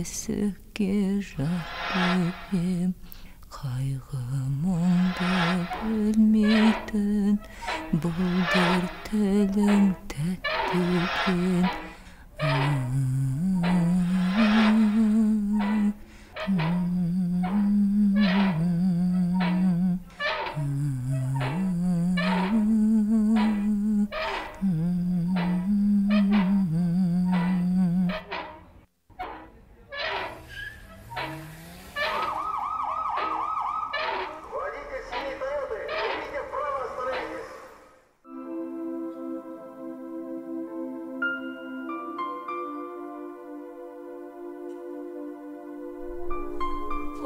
есікке жатып қайғы мұңды білмейтін бұлдыр тілің тәтті екен.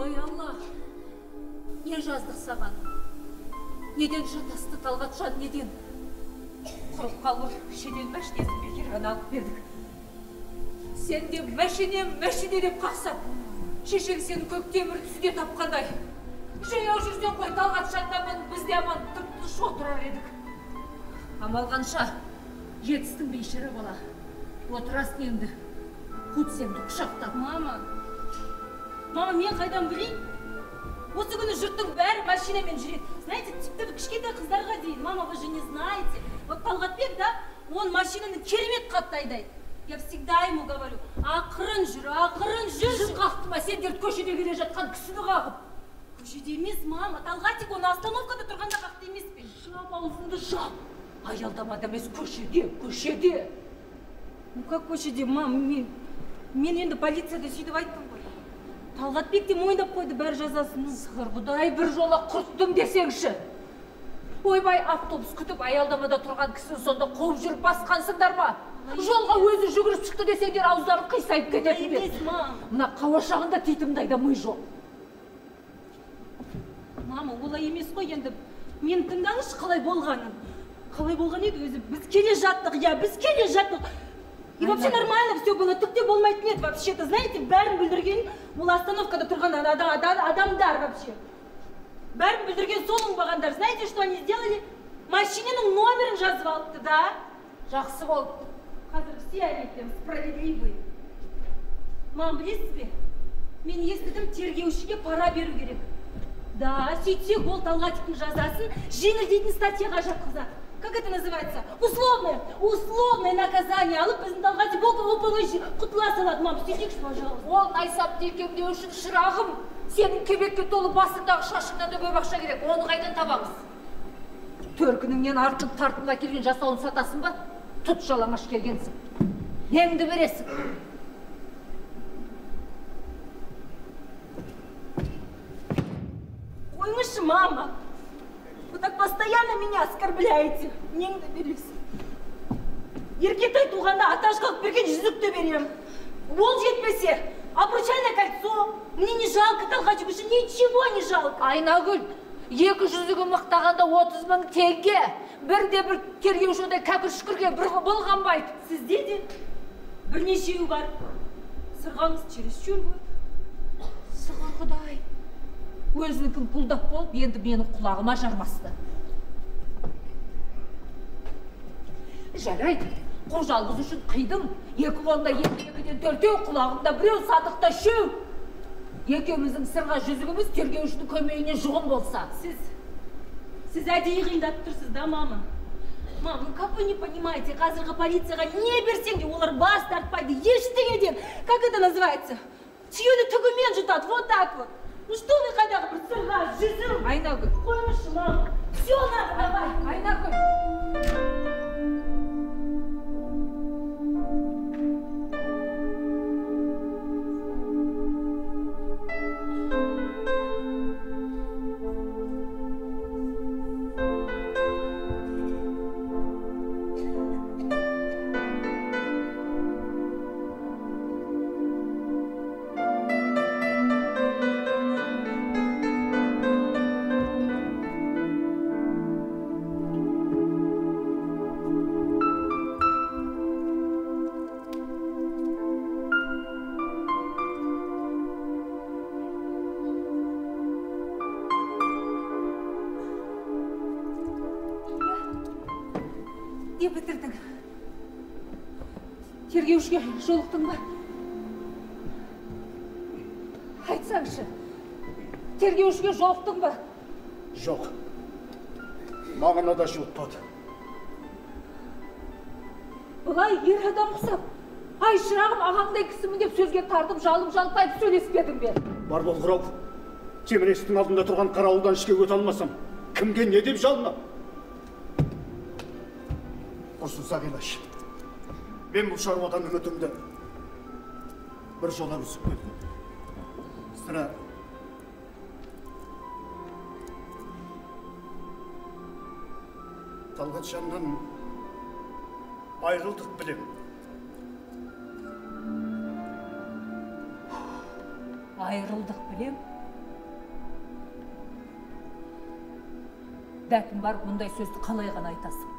Ой Алла, не жаздық саған? Неден жатасты Талғатжан, неден? Құрып қалыр, шеден мәшінесін бекерген алып бердік. Сен де мәшіне деп қақсап, шешең сені көк темір түсте тапқандай. Жаяу жүрсен қой Талғатжаннамын, бізде аман тып-тыныш отырар едік. Амал қанша, жетістің бейшара бала. Отырасың енді, құтсеңді құшақтап. Мама, мен қайдан білейін? Осы күні жұрттың бәрі машинамен жүреді. Знаете, тіпті кішкентай қыздарға дейін. Мама, вы же не знаете. Вот Талғатбек, да, он машинаны керемет қатты айдайды. Я всегда ему говорю, ақырын жүр. Жүзін қақты ма, сендер көшеде келе жатқан кісіні қағып? Көшеде емес, мама. Талғатик оны остановкада тұрғанда қақты емес пе? Жап аузыңды жап. Аялдамада емес, көшеде. Ну как көшеде, мама, мен енді полицияда сөйтіп айттым ғой. Талғатбек те мойындап қойды бәрі жазасын. Сығыр Құдай бір жола құрттым десеңші. Ойбай, автобус күтіп аялдамада тұрған кісіні сонда қуып жүріп басқансыңдар ма? Жолға өзі жүгіріп шықты десеңдер ауыздарын қисайып кететін бе? Емес, мам. Мына қауашағында титімдайда мы жоқ. Мама, олай емес қой енді. Мен тыңдаңызшы қалай болғанын. Қалай болған еді өзі? Біз келе жаттық. И вообще нормально все было, түкте болмайтын еді вообще-то, знаете, бәрін бүлдірген, ол остановкада тұрған адамдар вообще. Бәрін бүлдірген сол оңбағандар, знаете, что они сделали? Машинаның номерін жазып алыпты, да? Жақсы болды. Қазір все они прям справедливые. Мам, білесіз бе? Мен естідім, тергеушіге пара беру керек. Да, сөйтсек ол Талғатиктің жазасын жеңілдейтін статьяға жатқызады. Как это называется? Условное наказание алып, біздің Талғатик оп-оңай құтыла салады. Мам, сөйтейікші, пожалуйста. Ол найсапты екемде үшін шырағым. Сенің кебекке толы басыңдағы шашыңнан да көп ақша керек. Оны қайдан табамыз? Төркініңнен артып тартымға келген жасауын сатасың ба? Тұт жалаңаш келгенсің. Неңді бересің? Қоймышы, мама. Вы так постоянно меня оскорбляете. Неңді бересің. Еркетай туғанда аташ қалып берген жүзікті берем. Ол жетпесе, обручальное кольцо. Мне не жалко Талғатик үшін, ничего не жалко. Айнагүл, 200-гі мықтағанда 30 000 теңге. Бірде-бір тергеуші кәпір шүкірге бір болғанбайды. Сізде де бірнешеуі бар. Сырғаңыз чересчур ғой. Сығыр Құдай. Өзінікін пұлдап болып, енді менің құлағыма жармасты. Жарайды, қожалғыз үшін қидым. Екі қолында екіден төртеу, құлағымда біреу, садықта шеу. Екеуміздің сырға жүзігіміз тергеушінің көмейіне жұғын болса. Сіз әдейі қиындап тұрсыз, да, мама? Мам, ну как вы не понимаете, қазіргі полицияға не берсең де олар бас тартпайды, ештеңеден. Как это называется? Түйені түгімен жұтады, вот так вот. Ну что вы қайдағы бір сырға жүзім? Айнагүл. Қоймышы, мама. Все надо, давай. Айнагүл. Не бітірдің? Тергеушіге жолықтың ба? айтсаңшы, тергеушіге жолықтың ба? Жоқ. Мағына да жолықпады. Бұлай ер адам құсап, ай шырағым ағаңдай кісімін деп сөзге тартып, жалым-жалпайып сөйлеспедің бе? Бар бол құрау. Темірестің алдында тұрған қарауылдан ішке өте алмасам, кімге не деп жалынам? Құрсын Сағилаш, мен бұл шаруадан үмітімді бір жола үзіп келдім. Сірә Талғатжаннан айрылдық білем. Айрылдық білем. Дәтім бар, бұндай сөзді қалай ғана айтасың?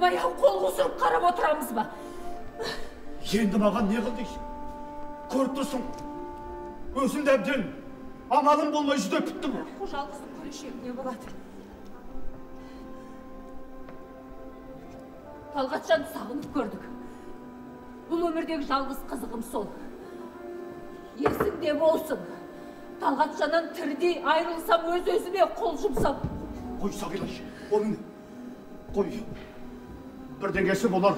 Баяу қол қусырып қарап отырамыз ба? Енді маған не қыл дейсің? Көріп тұрсың, өзімді әбден амалым болмай жүдеп біттім. Жалғыздың көрешек не болады? Талғатжанды сағынып көрдік. Бұл өмірдегі жалғыз қызығым сол. Есіңде болсын. Талғатжаннан тірідей айрылсам, өз-өзіме қол жұмсам. Қой Сағилаш, оны қой. Бірдеңесі болар.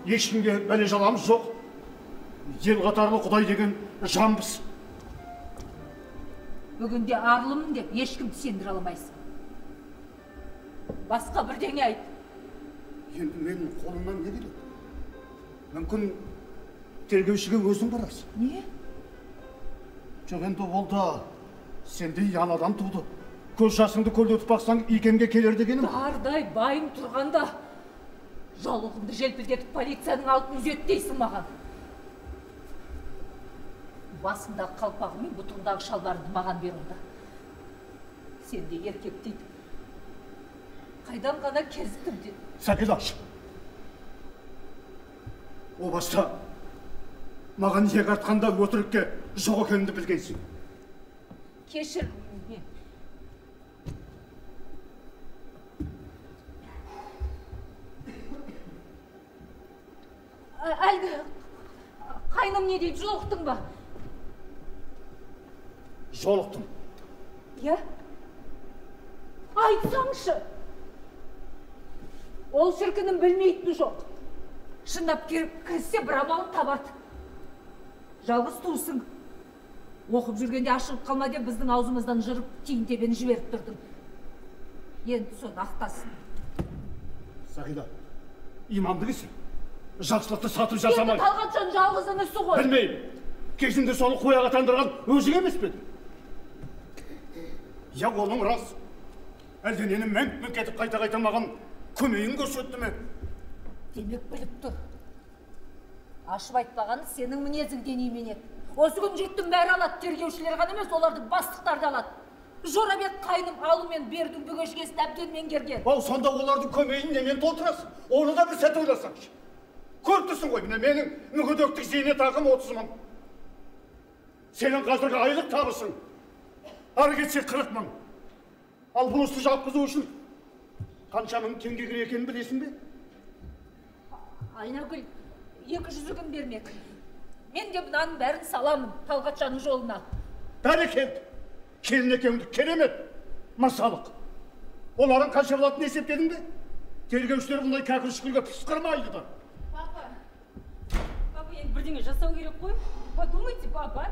Ешкімге бәле жаламыз жоқ. Ел қатарлы Құдай деген жанбыз. Бүгінде арлымын деп ешкімді сендіре алмайсың. Басқа бірдеңе айт. Енді менің қолымнан не келеді? Мүмкін тергеушіге өзің барасың. Не? Жоқ, енді ол да сендей анадан туды. Көз жасыңды көлдетіп бақсаң, икемге келер дегенім. Дардай байым тұрғанда жаулығымды желпілдетіп полицияның алдын үзеттейсің маған. Басындағы қалпағы мен бұтыңдағы шалбарымды маған бер онда. Сенде еркек дейді. Қайдан ғана кезіктім деді. Сағилаш, о баста маған иек артқанда өтірікке жоқ екенімді білгенсің. Кешір мен. Әлгі қайным не дейді, жолықтың ба? Жолықтым. Иә? Айтсаңшы. Ол шіркінім білмейтін жоқ. Шындап кірсе бір амалын табады. Жалғыз туысың. Оқып жүргенде ашылып қалма деп біздің аузымыздан жырып тиын тебені жіберіп тұрдың. Енді соны ақтасын. Сағила, иманды кісі. Жақсылықты сатып жасамай. Енді Талғатжан жалғыздың ісі ғой. Білмеймін. Кезінде соны қояға тандырған өзің емес пе? Я оның рас. Әлде нені мәңк-мәңк етіп қайта-қайта маған көмейін көрсетті ме? Демек біліп тұр. Ашып айтпағаны сенің мінезіңден именеді. Осы күн жеттім бәрі алады, тергеушілер ғана емес, олардың бастықтарды алады. Жорабек қайным алу мен бердің бүгешкесін әбден меңгерген. Ал сонда олардың көмейін немен толтырасың? Оны да бір сәт ойласаңшы. Көріп тұрсың ғой, міне менің мүгедектік зейнетақым 30 мың. Сенің қазіргі айлық табысың ары кетсе 40 мың. Ал бұл істі жапқызу үшін қанша мың теңге керек екенін білесің бе? Айнагүл 200-ін бермек. Мен де бұнаның бәрін саламын Талғатжанның жолына. Бәрекелді. Келін екеуіңді керемет. Масалық. Олардың қанша болатынын есептедің бе? Тергеушілер бұндай кәкір-шүкірге пысқырмайды да. Папа, енді бірдеңе жасау керек қой. Подумайте, папа.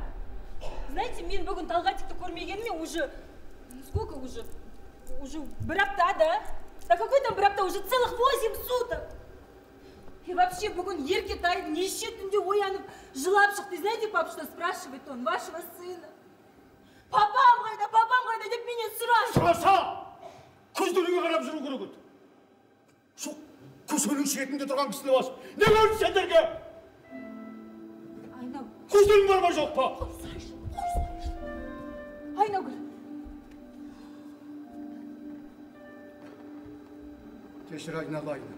Знаете, мен бүгін Талғатикті көрмегеніме уже... Сколько уже? Уже бір апта, да? Да какой там бір апта? Уже целых 8 суток. И вообще бүгін Еркетай неше түнде оянып жылап шықты. Знаете, пап, что спрашивает он? Вашего сына. Папам қайда деп менен сұрайды. Сұраса! Көздеріңе қарап жүру керек еді. Сол көшенің шетінде тұрған кісіні басып. Не көрді сендерге? Айнагүл. Көздерің бар ма жоқ па? Қойсайшы. Айнагүл. Кешір айналайын.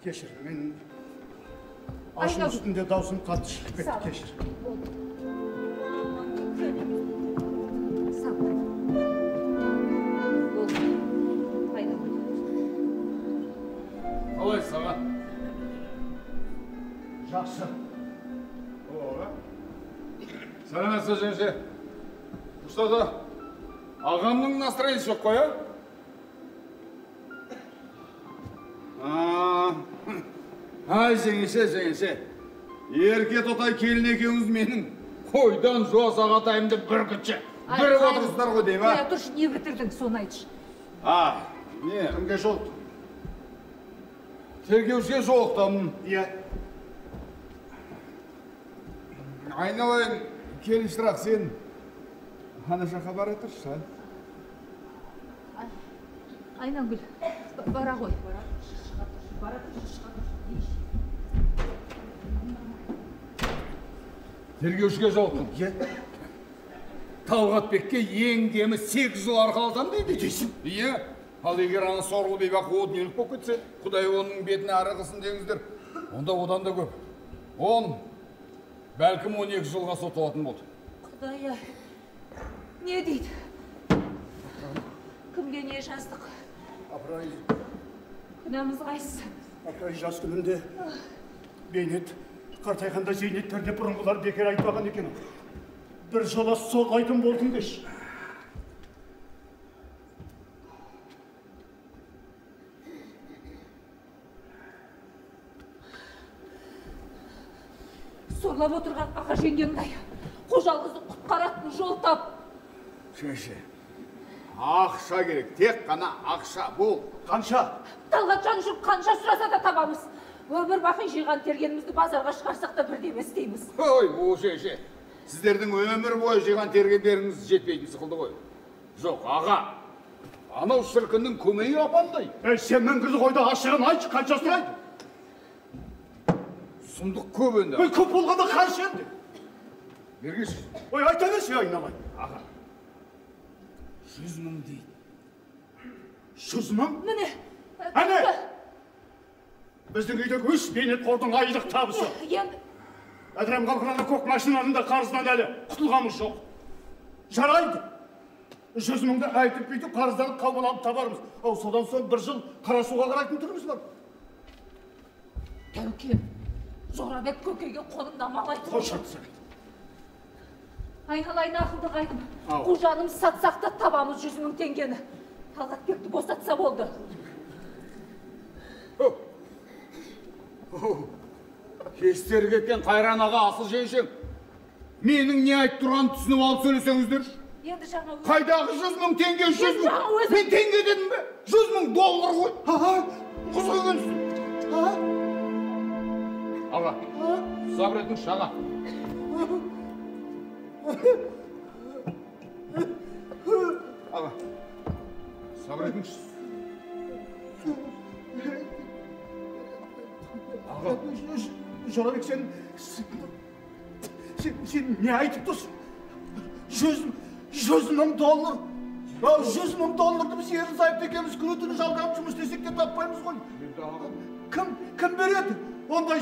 Кешір, мен ашын үстінде даусым қатты шығып кетті, кешір. Қалай саған? Жақсы. Жақсы жеңше. Ұстазы, ағамның настроениясы жоқ қой, Ай, жеңше. Ерке тотай келін екеуіңіз менің қойдан жуас ағатайымды бір күтші. Бір отырсыздар ғой дейм, Қоя тұршы, не бітірдің, соны айтшы. Не? Кімге жолықтың? Тергеушіге жолықтым. Иә. Айналайын, келіншірақ сен ана жаққа бара тұршы, Айнагүл, бара ғой. Тергеушіге жолықтым. Талғатбекке ең кемі 8 жыл арқалатам дейді. Дейсің? Иә. Ал егер ана сорлы бейбақ о дүниелік болып кетсе, Құдай оның бетіне ары қылсын деңіздер, онда одан да көп. 10, бәлкім 12 жылға сотталатын болды. Құдай-ай, не дейді? Кімге не жаздық? Апырай, Күнәміз қайсы? апырай, жас күнінде бейнет, қартайғанда зейнеттерде бұрынғылар бекер айтпаған екен. Bir жола сол айтын болдың деш. Сорлап отырған аға жеңгеңдай, қожалқызды құтқаратын жол тап. Шеше, ақша керек, тек қана ақша бол. Қанша? Талғатжан жұрт қанша сұраса да табамыз. Өмір бақи жиған тергенімізді базарға шығарсақ та бірдеме істейміз. Ой, бұл шеше, сіздердің өмір бойы жиған тергендеріңіз жетпейтін сықылды ғой. Жоқ, аға, анау шіркіннің көмейі апандай. Сен мінгізі қойда ашығын айтшы, қанша сұрайды? Сұмдық көп енді. Көп болғанда қанша енді? Бергеш. Ой, айта берші, айналайын. Аға, 100 мың дейді. 100 мың? Міне. Әне! Біздің үйдегі 3 бейнет қордың айлық табысы. Енді. Әдірем қалқыраны көк машинаның да қарызынан әлі құтылғамыз жоқ. Жарайды. 100 мыңды айтып бүйтіп қарыздан қалмаланып табармыз. Ал содан соң 1 жыл қара суға қарайтын түріміз бар. Тәуке, Жорабек көкейге қолымда малайтын. Қош айтсақ. Айналайын ақылды қайдым. Қожаным сатсақ та табамыз 100 мың теңгені. Талғатбекті босатса болды. Кестері кеткен қайран аға асыл жеңшең. Менің не айтып тұрғанын түсініп алып сөйлесеңіздер. Енді жаңа өзі. Қайдағы 100 мың теңге, 100 мың? Мен теңге дедім бе? 100 мың доллар ғой. Құз қойғансыз. Аға, сабыр етіңізші аға. Аға, сабыр етіңізші. Жорабек, сен не айтып тұрсың? 100 мың доллар. 100 мың долларды біз ерлі зайыпты екеміз күні-түні жалғап жұмыс істесек те таппаймыз ғой. Кім береді ондай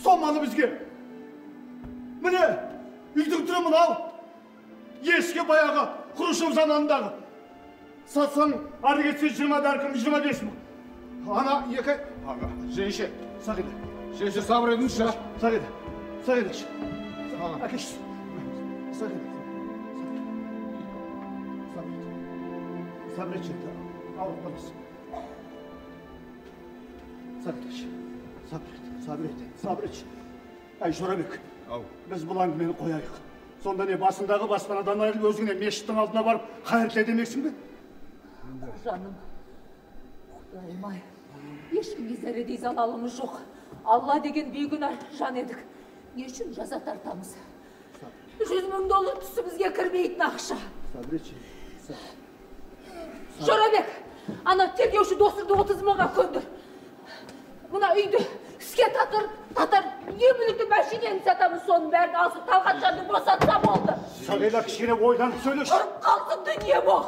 соманы бізге? Міне, үйдің түрі мынау. Еске баяғы Хрущев заманындағы. Сатсаң, ары кетсе 20 бәлкім 25 мың. Ана екі... Аға, жеңше. Сағида. Жеңше, сабыр етіңізші. Сағида. Әкеш. Сағида. Сабыр етші. Ауырып қаласың. Сабыр етші. Әй, Жорабек. Біз бұл әңгімені қояйық. Сонда не басындағы баспанадан айырылып өзіңе мешіттің алдына барып қайыр тіле демексің бе? Жаным, Құдайым-ай, ешкімге зәредей залалымыз жоқ. Алла деген бейгүнә жан едік. Не үшін жаза тартамыз? 100 мың доллар түсімізге кірмейтін ақша. Жорабек, ана тергеуші досыңды 30 мыңға көндір. Мына үйді іске татар, не бүлікті мәшинені сатамыз, соның бәрін алсын, Талғатжанды босатса болды. Сағида, кішкене ойданып сөйлеші. Ұрып қалсын дүние боқ.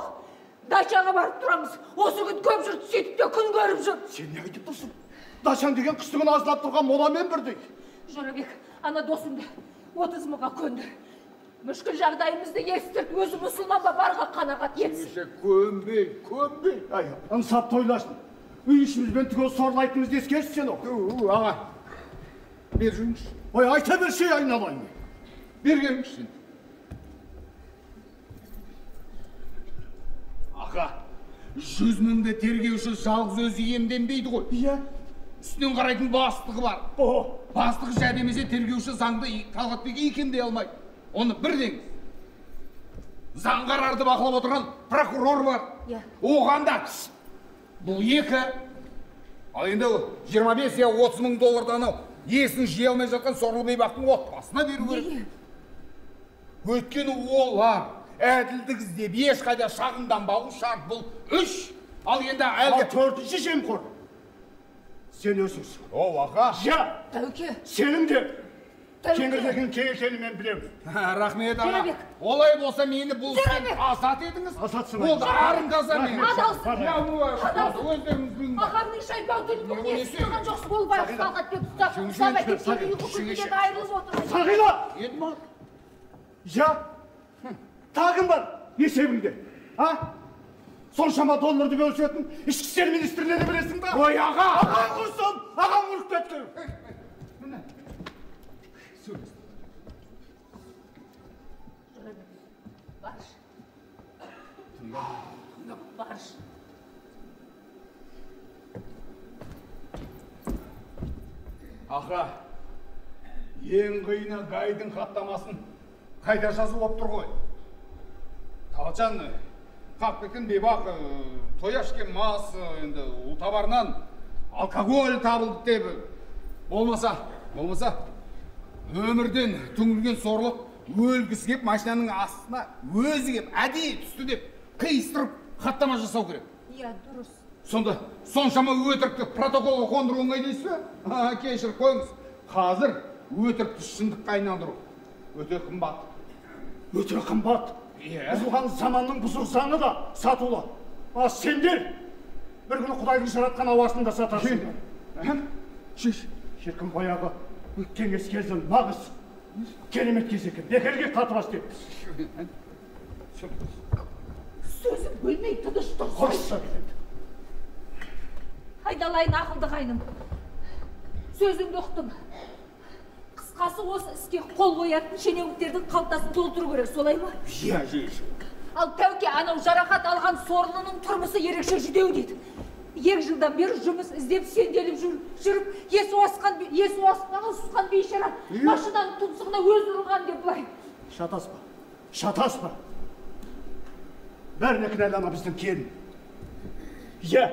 Дачаға барып тұрамыз. Осы күн көп жұрт сөйтіп те күн көріп жүр. Сен не айтып тұрсың? Дачаң деген қыстығын азлап тұрған моламен бірдей. Жорабек, ана досыңды 30 мыңға көндір. Мүшкіл жағдайымызды естіріп, өзі мұсылман ба барға қанағат етсін. Көнбей. Ай, ынсап тойласын. Үй ішімізбен түгел сорлайтынымызды ескерші сен о. Аға, бер жүріңізші. Ой, айта берші айналайын. Бер келіңізші. Аға, 100 мыңды тергеуші жалғыз өзі иемденбейді ғой. Иә. Үстінен қарайтын бастығы бар. Бастығы жәрдемесе тергеуші заңды Талғатбекке икемдей алмайды. Оны бір деңіз. Заң қарарды бақылап отырған прокурор бар. Оған да бұл екі. Ал енді 25 я 30 мың доллардан анау есін жия алмай жатқан сорлы бейбақтың отбасына беру керек. Өйткені олар әділдік іздеп ешқайда шағымданбауы шарт. Бұл 3. Ал енді әлгі 4-ші жемқор. Сен өзіңсің. О, аға. Ja. Тәуке. Сенің де кеңірдегін кең екенін мен білемін. Рахмет аға. Олай болса мені бұл істен азат едіңіз. Азатсың. Ол да арындаса мен. Адалсың. Өздеріңіз біліңдер. Ағамның шайпау төліп не істеген жоқсың болбай Талғатбек ұстап әкеп сені ұйқы күтуден айырылып отыр. Сағила! Ja. Тағым бар есебіңде. Соншама долларды бөлісетін ішкі істер министрлері білесің ба? Ой, аға! Ағаң құрсын! Ағаң ұрып кетті! Міне. Сөйлес. Барш. Барш. Аға, ең қиыны Гайдың хаттамасын қайда жазып болып тұр ғой. Талжан, Қапбектің бейбақ той ашкен мас, енді ұлтабарынан алкоголь табылды деп. Болмаса, өмірден түңілген сорлық өлгісі кеп машинаның астына өзі кеп әдейі түсті деп қиыстырып хаттама жасау керек. Иә, дұрыс. Сонда, соншама өтірікті протоколға қондыру оңай дейсіз бе? Кешір қойыңыз. Қазір өтірікті шындыққа айналдыру өте қымбат. Өте қымбат. Бұзылған заманның бұзық заңы да сатулы. Сендер бір күні Құдайдың жаратқан ауасын да сатасыңдар. Шіркін баяғы кеңес кезін нағыз керемет кез екен. Бекерге қатыбас деп. Сөзім бөлмей тыныш тұрсың. Қойса келеді. Айдалайын ақылды қайным. Сөзіңді ұқтым. Қысқасы осы іске қол қоятын шенеуніктердің қалтасын толтыру керек, солай ма? Иә, жейші. Ал Тәуке анау жарақат алған сорлының тұрмысы ерекше жүдеу дейді. 2 жылдан бері жұмыс іздеп сенделіп жүріп, есі осқан бейшара машинаның тұмсығына өз ұрылған деп былай. Шатаспа. Бәріне кінәлама біздің келін. Иә.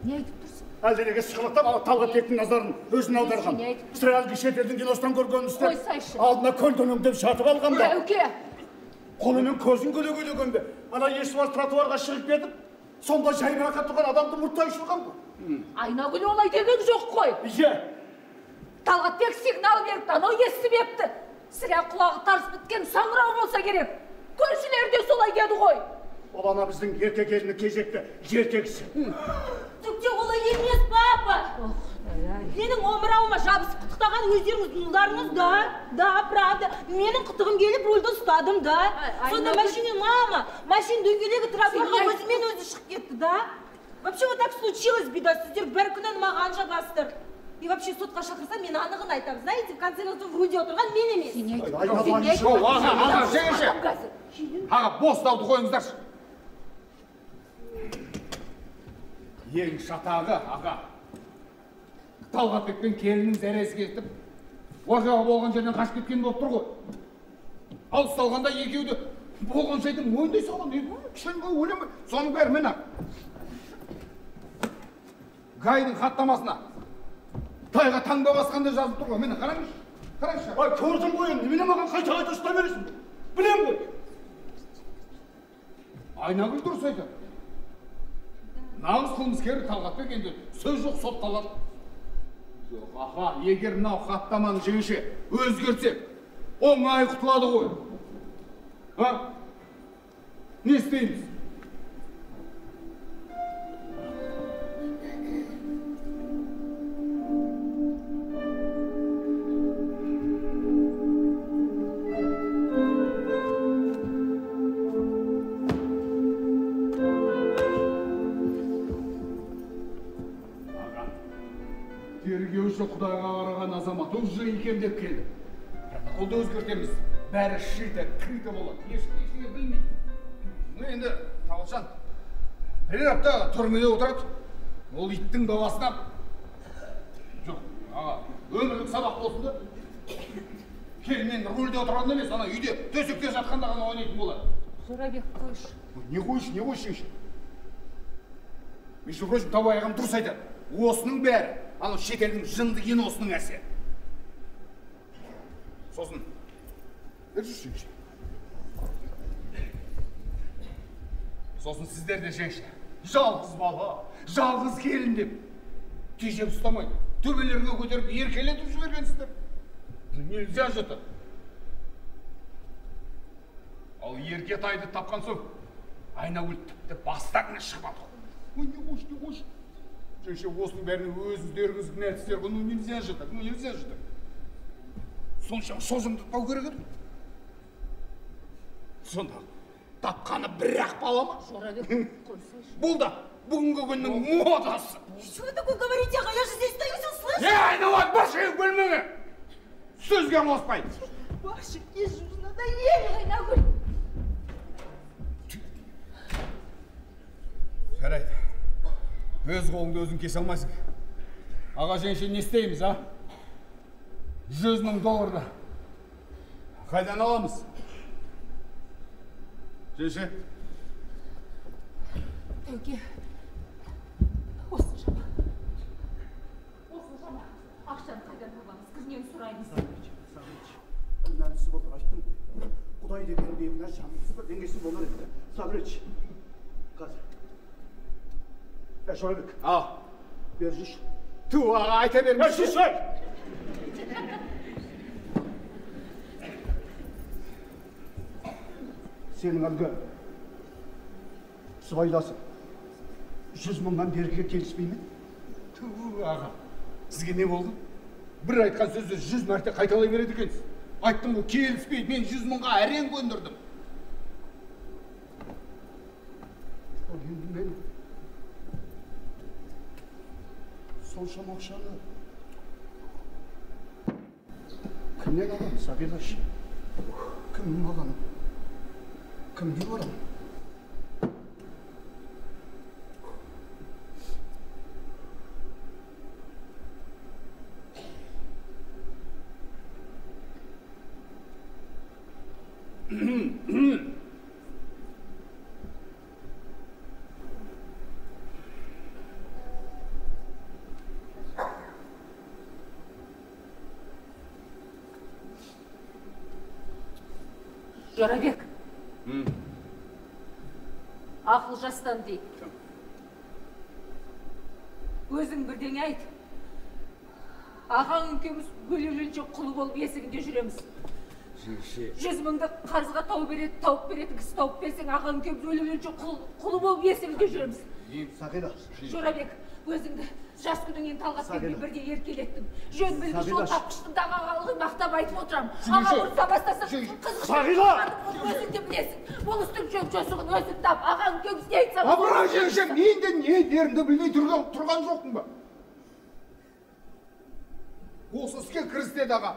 Не айтып тұрсың? Әлденеге сықылықтап, Талғатбектің назарын өзіне аударған. Сірә әлгі шетелдің киностан көрген істер. Қойсайшы. Алдына көлденеңдеп жатып алған ба? Тәуке! Қолымен көзін көлегелеген бе? Ана есуаз тротуарға шығып кетіп, сонда жайбарақат тұрған адамды мұрттай ұшырған ба? Айнагүл олай деген жоқ қой. Иә. Талғатбек сигнал беріпті, анау естімепті. Сірә құлағы тарс біткен саңырау болса керек. Көршілер де солай деді ғой. Ол ана біздің ерте келіні кезекті ертегісі. Түкте олай емес, папа. Менің омырауыма жабысып құттықтаған өздеріңіздің ұлдарыңыз, да, правда. Менің құттығым келіп рөлді ұстадым, да. Сонда машина дөңгелегі тротуарға өзімен өзі шығып кетті, да. Вообще вот так случилось, беда, сіздер бір күнін маған жабастыр. И вообще сотқа шақырса мен анығын айтам. Знаете, в конце концов в руде отырған мен емес. Аға, жеңеші. Аға, бостауды қойыңыздаршы. Ең шатағы, аға. Талғатбекпен келіннің зәресі кетіп, оқиға болған жерден қашып кеткен болып тұр ғой. Ал ұсталғанда екеуді болған жайды мойындай салған. Кішкенге өлемі. Соның бәрі мені. Гайдың хаттамасына тайға таңба басқанда жазып тұр ғой. Мені қараңызшы. Көрдім ғой, немене маған қайта ұста бересің? Білем ғой. Айнагүл дұрыс айтады. Нағыз қылмыскер Талғатбек енді сөз жоқ сотталады. Жоқ, аға, егер мынау хаттаманы жеңеше өзгертсе, оңай құтылады ғой. Не істейміз? Тергеуші Құдайға қараған азамат уже икемдеп келді. Протоколды өзгертеміз. Бәрі шиті, крыты болады. Ешкім білмейді. Енді, Талшан, бірер апта түрмеде отырады. Ол иттің баласына. Жоқ, аға, өмірлік сабақ болсын да. Келмен рөлде отырғанда емес, ана үйде төсекте жатқанда ғана ойнайтын болады. Жорабек, қойшы. Не қойшы. Между прочим, табай ағам дұрыс айтады. Осының бәрі, анау шетелдің жынды киносының әсері. Сосын, жүрші. Сосын сіздер де жеңші. Жалғыз бала, жалғыз келін деп. Тежеп ұстамайды. Төбелерге көтеріп еркелетіп жібергенсіздер. Нельзя жыты. Ал еркетайды тапқан соң, Айнагүл тіпті бастарына шығып алды. Не қойшы. Жеңше, осының бәріне өздеріңіз кінәлісіздер ғой, нельзя жыты. Сонша созымды тау керек еді. Сонда тапқаны бір-ақ бала ма? Жорабек, қойсайшы. Бұл да бүгінгі күннің модасы. Что вы такое говорите, ага? Я же здесь стою, все слышу. Айналайын, башыңыз бөлмеңе. Сөзге моспайды. Ваши ежу надоели, Айнагүл. Жарайды. Өз қолыңды өзің кесе алмайсың. Аға жеңше, не істейміз, а? $100,000. Қайдан аламыз? Жеңше? Тәуке. Осыншама. Ақшаны қайдан табамыз? Кімнен сұраймыз? Мәнісі болды, айттым. Құдай деген бейгүнә жаныңыз бір деңгейсіз болар еді. Сабыреч. Қазір. Жорабек. Бер жүш. Ту, аға, айта бермейсің. Шешай! Сенің әлгі сыбайласың. 100,000-нан берге келіспей ме? Ту, аға, сізге не болды? Бір айтқан сөзді 100 мәрте қайталай береді екенсіз. Айттым ғой, келіспейді, мен 100,000-ға әрең көндірдім. Енді мен соншама ақшаны кімнен аламын, Сабилаш? Кімнен аламын? Кімнен аламын? Жорабек. Ақыл жастан дейді. Өзің бірдеңе айт. Ағаң екеуміз өле-өлгенше құлы болып есігінде жүреміз. 100,000-ды қарызға тауып береді, кісі тауып берсең, ағаң екеуміз өле-өлгенше құлы болып есігінде жүреміз. Сағила. Жорабек, өзіңді жас күніңнен Талғатпен бірге еркелеттім. Жөн білгі жол тапқыштым да ағалығы мақтап айтып отырам. Аға ұрса бастаса Сағила! Өзің де білесің. Бұл істің жөн-жосығын өзің тап. Ағаң екеуміз не айтсам... Абыра жеңше, мен де не дерімді білмей тұрған жоқпын ба? Осы іске кірістеді аға.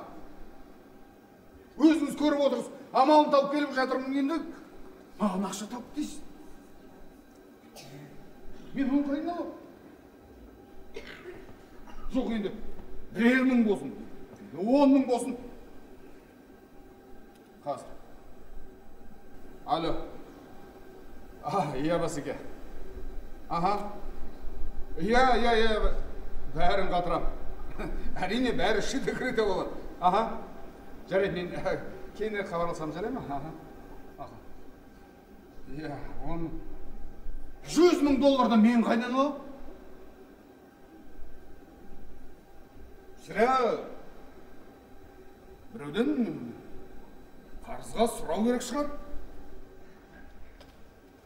Өзіңіз көріп отырсыз, амалын тауып келіп жатырмын енді. Маған ақша тауып дейсіз. Мен оны қайдан аламын? Жоқ енді, 1,000,000 болсын, 10,000 болсын. Қазір. Алло. Иә, басеке. Иә, бәрін қатырам. Әрине, бәрі шыды-кіріті болады. Жарайды, мен кейіннен хабарласам, жарай ма? Иә, оны $100,000 мен қайдан аламын? Сірә біреуден қарызға сұрау керек шығар.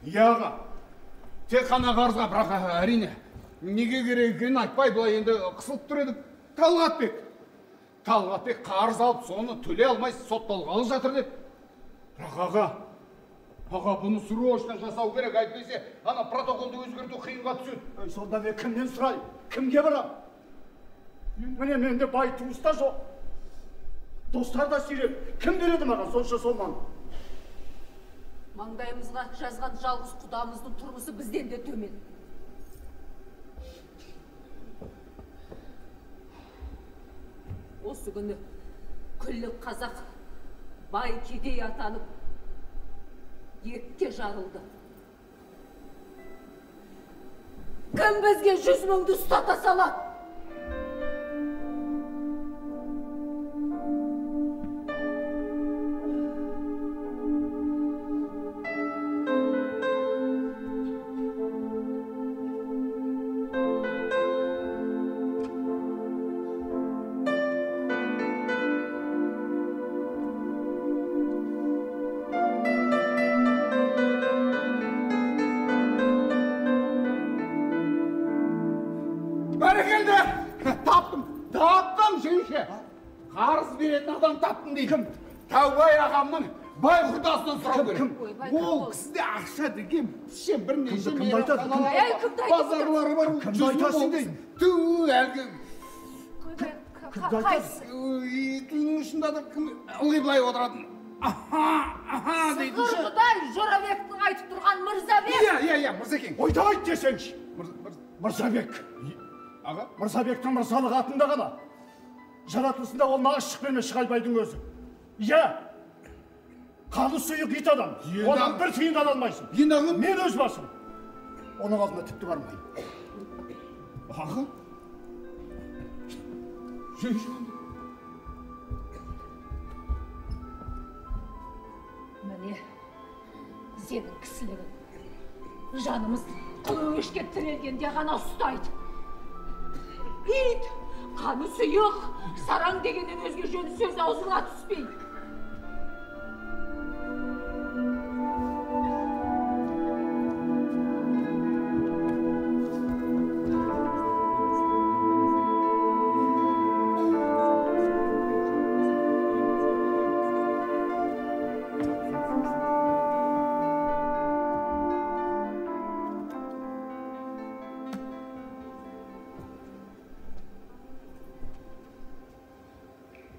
Иә аға, тек қана қарызға, бірақ әрине, неге керек екенін айтпай, былай енді қысылып тұр едік. Талғатбек қарыз алып, соны төлей алмай сотталғалы жатыр деп. Бірақ аға, бұны срочно жасау керек, әйтпесе, ана протоколды өзгерту қиынға түседі. Сонда мен кімнен сұрай? Кімге барам? Міне менде бай туыс та жоқ. Достар да сирек. Кім береді маған сонша соманы? Маңдайымызға жазған жалғыз құдамыздың тұрмысы бізден де төмен. Осы күні күллі қазақ бай кедей атанып екке жарылды. Кім бізге 100 мыңды ұстата салады? Бәрекелді! Таптым, жеңше! Қарыз беретін адам таптым деймін. Таубай ағамның бай құрдасынан сұрау керек. Ол кісіде ақша деген пішен бірнеше базарлары бар. Кімді айтасың дейін? Түу, әлгі... Қайсы? Үйдің ұшында да ылғи былай отыратын. Аха, дейді. Сықырғыдай Жорабектің айтып тұрған Мырзабек. Иә, Мырзекең. Ойда айт десеңші. Мырзабек. Аға? Мырзабектің мырзалық атында ғана. Жаратылысында ол нағыз шықпен Шығайбайдың өзі. Иә. Қаны сұйық ит адам. Одан бір тиын ала алмайсың. Мен өз басым. Оның алдына тіпті бармайым. Аға? Міне, сенің кісілігін. Жанымыз қылуешке тірелгенде ғана ұстайды. Ит, қаны сұйық, сараң дегеннен өзге жөні сөз аузыңа түспейді.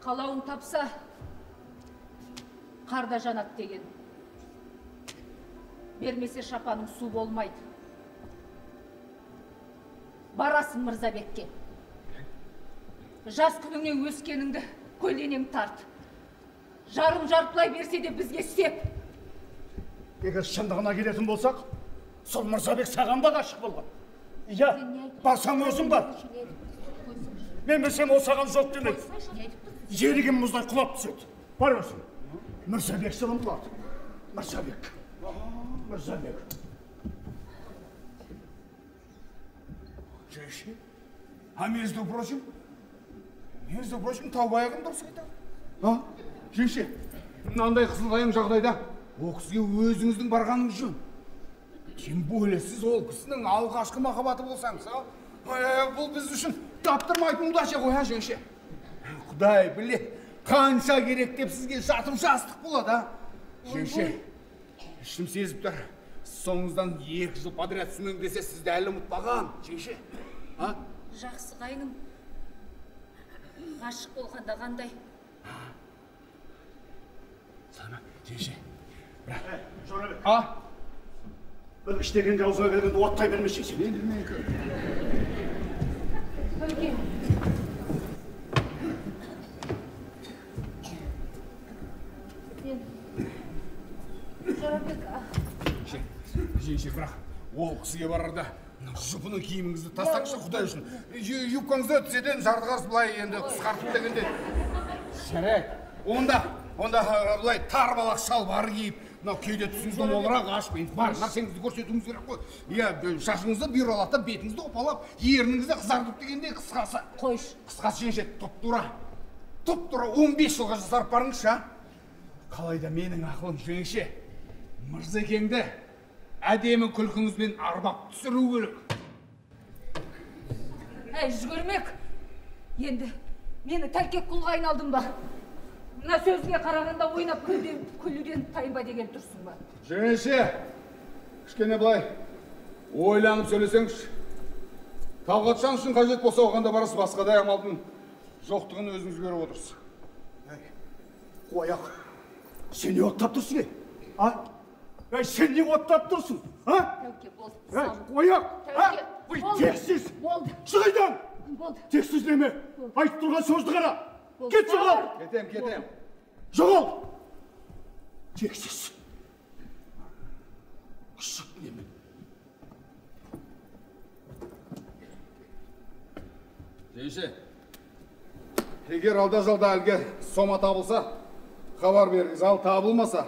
Қалауын тапса, қарда жанат деген. Бермесе шапаның су болмайды. Барасың Мырзабекке. Жас күніңнен өскеніңді көлденең тарт. Жарым жартылай берсе де бізге сеп. Егер шындығына келетін болсақ, сол Мырзабек саған да ғашық болған. Иә, барсаң өзің бар. Мен білсем ол саған жоқ демейді. Жерігім мұздай құлап түседі. Бар өсің. Мырзабек сылым болады. Мырзабек. Жеңше, а между прочим, Таубай ағам дұрыс айтады. Жеңше, мынандай қысылтаяң жағдайда ол кісіге өзіңіздің барғаныңыз жөн. Тем более сіз ол кісінің алғашқы махаббаты болсаңыз, бұл біз үшін таптырмайтын удача ғой, жеңше. Құдай білет, қанша керек деп сізге жатып жастық болады, жеңше. Ішім сезіп тұр, соңыңыздан 2 жыл подряд сүмең десе сізді әлі ұмытпаған, жеңше. Жақсы қайным, ғашық болғанда қандай? Сана, жеңше. Жорабек. Бір іштеген жауызға келгенде оттай бермешексің. Мен білмейін көр. Өлген. Жорабек. Жеңше, бірақ ол кісіге барарда жұпының киіміңізді тастаңызшы, Құдай үшін. Юбкаңызды тізеден жартығас былай енді қысқартып дегенде. Жарайды. Онда былай тар балақ шалбар киіп, мынау кеуде тұсыңызды молырақ ашпайын. Бар нәрсеңізді көрсетуіңіз керек қой. Иә, шашыңызды бүйралатып, бетіңізді опалап, ерніңізді қызартып дегенде қысқасы. Қойш. Қысқасы жеңше, тұп-тура 15 жылға жасарып барыңызшы. Қалайда менің ақылым жеңше, Мырзекеңді әдемі күлкіңізбен арбап түсіру керек. Жүгірмек, енді мені тәлкек құлға айналдың ба? Мына сөзге қарағанда ойнап күлуден тайынба деген тұрсың ба? Жеңше, кішкене былай ойланып сөйлесеңіз. Талғатжан үшін қажет болса оғанда барысы басқадай амалдың жоқтығын өзіңіз көріп отырсыз. Қояқ, сен не оттап тұрсың, Sen не оттап тұрсың? Тәуке, болды. Қояқ! Тәуке, болды. Тексіз! Болды. Шығайдан! Болды. Тексіз неме? Айтып тұрған сөзді қара! Кет жоғал! Кетем. Жоғал! Тексіз! Күшік неме? Жеңше, егер алда жалда әлгі сома табылса, хабар беріңіз. Ал табылмаса,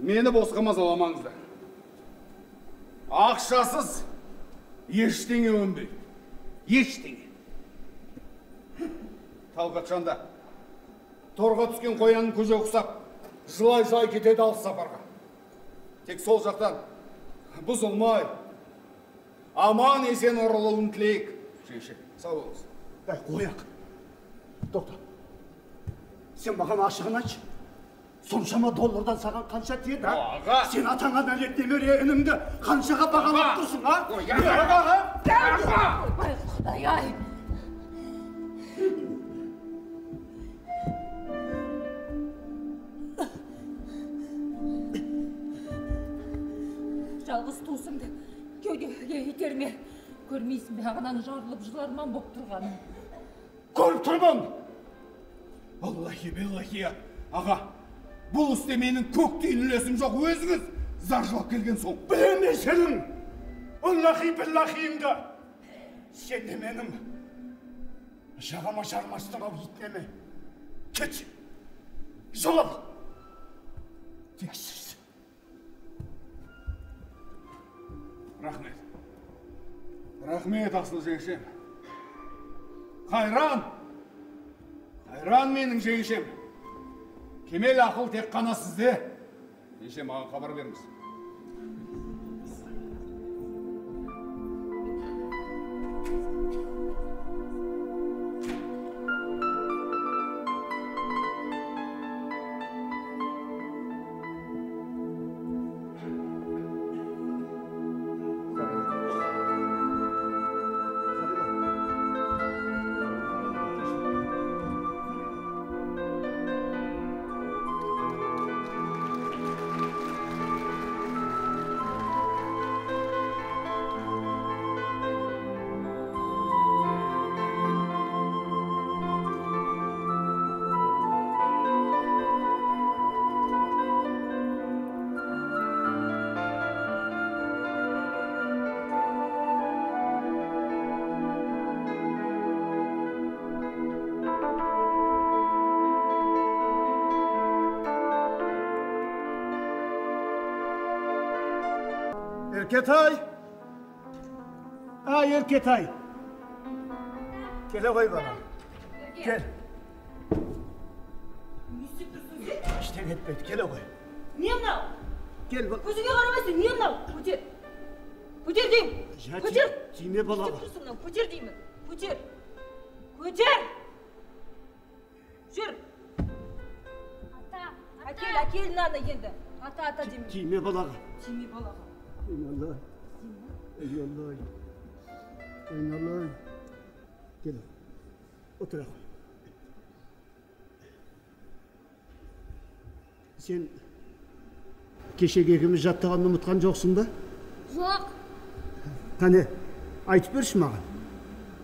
мені босқа мазаламаңыздар. Ақшасыз ештеңе өнбейді. Ештеңе. Талғатжанда торға түскен қоянның көже құсап, жылай-жылай кетеді алыс сапарға. Тек сол жақтан бұзылмай, аман есен оралуын тілейік. Жеңше, сау болыңыз. Қояқ. Доктор, сен маған ашығын айтшы. Соншама доллардан саған қанша тиеді, Аға! Сен атаңа нәлет немере інімді қаншаға бағалап тұрсың, Ай, Құдай-ай! Жалғыз туысыңды кеудеге итерме. Көрмейсің бе, ағынан жарылып жыларман боп тұрғанын. Көріп тұрмын! Аллахи, аға, бұл істе менің көк түйін үлесім жоқ, өзіңіз зар жылап келген соң. Білеме сенің, Аллахи-биллахиыңды. Сен де менің жағама жармастың ау итнеме. Кет, жолап. Тексіз. Рахмет, асыл жеңшем. Қайран менің жеңшем. Кемел ақыл тек қана сізде. Жеңшем, маған хабар беріңіз. Erketay! Erketay! Gele koy bana. Gel. İşte etmedi, gele koy. Не мынау? Gel bak. Көзіңе қарамайсың, не мынау? Көтер. Көтер деймін. Көтер. Тиме балаға. Көтер тұрсың мынау, көтер деймін. Көтер. Көтер. Жүр. Әкел мынаны енді. Ата деймін. Тиме балаға. Тиме балаға. Eyvallah. Eyvallah. Eyvallah. Gel. Otur. Sen kешегі екеуміз жаттағанды ұмытқан жоқсың ба? Жоқ. Қане, айтып берші маған.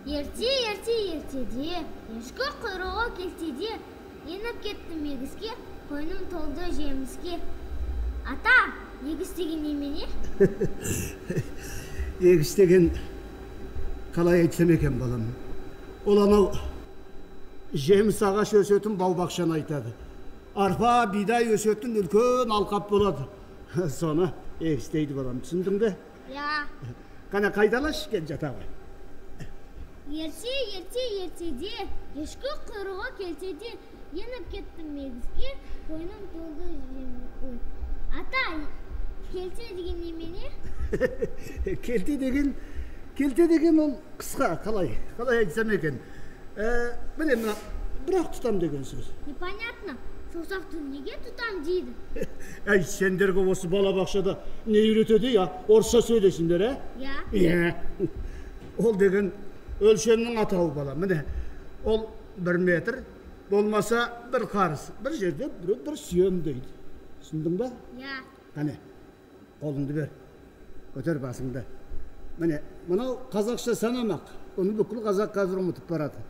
Ертеде, ешкі құйрығы келтеде, еніп кеттім егіске, қойным толды жеміске. Ата, егіс деген немене? Егіс деген қалай айтсам екен балам. Ол анау жеміс ағаш өсетін бау-бақшаны айтады. Арпа, бидай өсетін үлкен алқап болады. Соны егіс дейді балам, түсіндің бе? Я. Қане қайдалаш кен жатағы. Ертеде, ешкі құйрығы келтеде, еніп кеттім егіске, қойным толды жеміске. Ата, келте деген немене? Келте деген ол қысқа, қалай айтсам екен. Білем, бірақ тұтам деген сөз. Непонятно, саусақты неге тұтам дейді? Әй, сендерге осы балабақшада не үйретеді, я? Орысша сөйлесіңдер, Я. Я. Ол деген өлшемнің атауы бала. Міне, ол 1 метр, болмаса 1 қарыс. Бір жерде бір сүйем дейді. Түсіндің ба? Я. Қане, Қолыңды бер. Көтер басыңды. Міне, мынау қазақша санамақ. Оны бүкіл қазақ қазір ұмытып барады.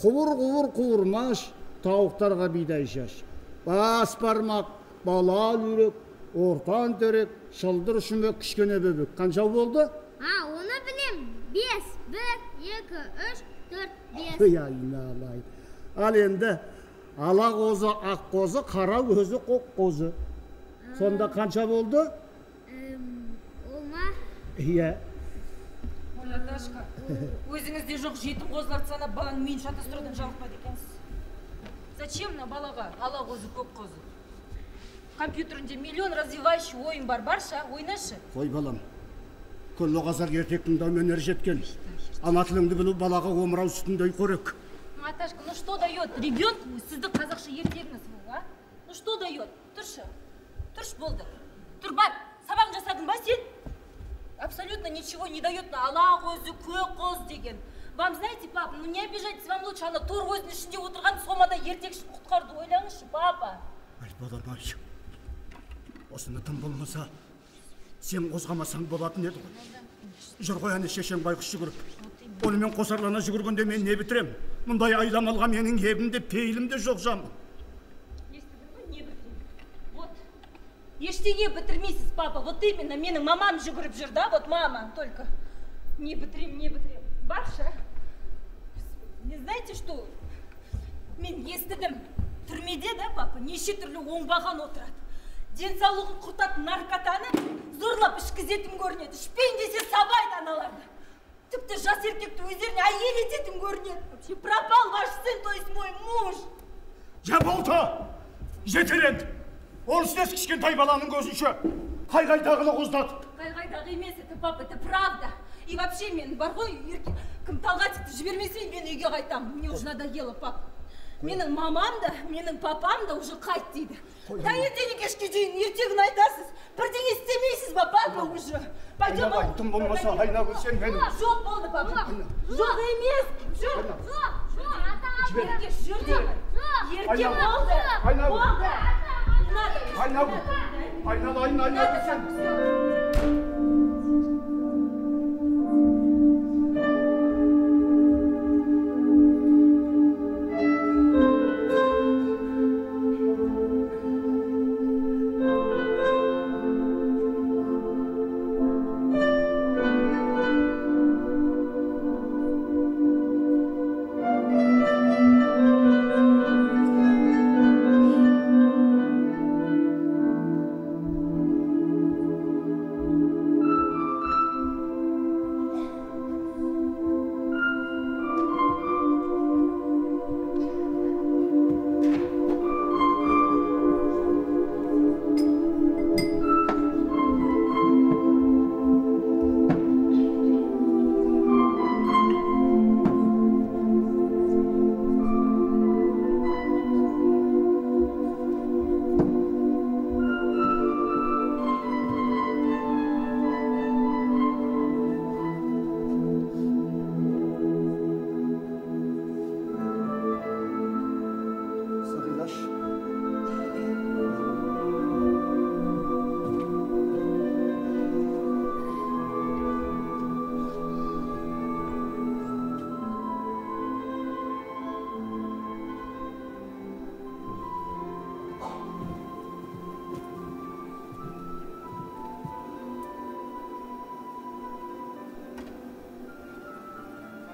Құбыр қуырмаш, тауықтарға бидай шаш. Бас бармақ, бала үйрек, ортан төрек, шылдыр шүмек, кішкене бөбек. Қанша болды? Оны білем. 5, 1, 2, 3, 4, 5. Ой, айналайын. Ал енді ала қозы, ақ қозы, қара көзі, қоқ қозы. Сонда қанша болды? Олма. Иә. Ой, Наташка, өзіңізде жоқ жетім қозыларды санап баланы мен шатастырудан жалықпады екенсіз. Зачем мына балаға ала қозы, көк қозы? Компьютерінде миллион развивающий ойын бар, барша, ойнашы. Қой балам, күллі қазақ ертектің дәуменер жеткен. Ана тіліңді білу балаға омырау сүтіндей қорек. Наташка, ну что дает ребенку сіздің қазақша ертегіңіз бұл, а? Ну что дает? Тұршы, тұрш болды. Тұр бар, сабағын жасадың ба сен? Абсолютно ничего не дает на ала қозы, көк қоз деген. Вам знаете, папа, ну не обижайтесь, вам лучше ана тор қозының ішінде отырған сомада ертекшін құтқарды ойлаңызшы, папа. Ай, балам, ай. Осыны тым болмаса, сен қозғамасаң болатын еді ғой. Жүр ғой, әне шешең байқұс жүгіріп. Онымен қосарлана жүгіргенде мен не бітірем? Мұндай айламалға менің ебімде, пейілімде жоқ жанмын. Естідің ба, не бітірем? Вот, ештеңе бітірмейсіз, папа. Вот именно менің мамам жүгіріп жүр, да? Вот мама только. Не бітірем, не бітірем. Барша. Не знаете, что? Мен естідім. Түрмеде, да, папа? Неше түрлі оңбаған отырады. Денсаулығын құртатын наркотаны зорлап ішкізетін көрінеді. Ішпейін десе сабайды аналарды. Тіпті жас еркекті өздеріне әйел ететін көрінеді. Вообще пропал ваш сын, то есть мой муж. Я болды! Жетер енді! Ол істес кішкентай баланың көзінше. Қай-қайдағыны қоздады. Қай-қайдағы емес, это папа, это правда. И вообще мен бар ғой, кім Талғатикті жібермесе, мен үйге қайтамын. Мне уже надоело, папа. Менің мамам да, менің папам да уже қайт дейді. Таңертеңнен кешке дейін ертегін айтасыз. Бірдеңе істемейсіз ба, папа уже? Пойдем. Айналайын, болмаса айнап өлсең менің. Жоқ болды, папа. Жоқ емес. Жүр. Ерке, жүр деймін. Ерке болды. Болды. Айналайын өлсең.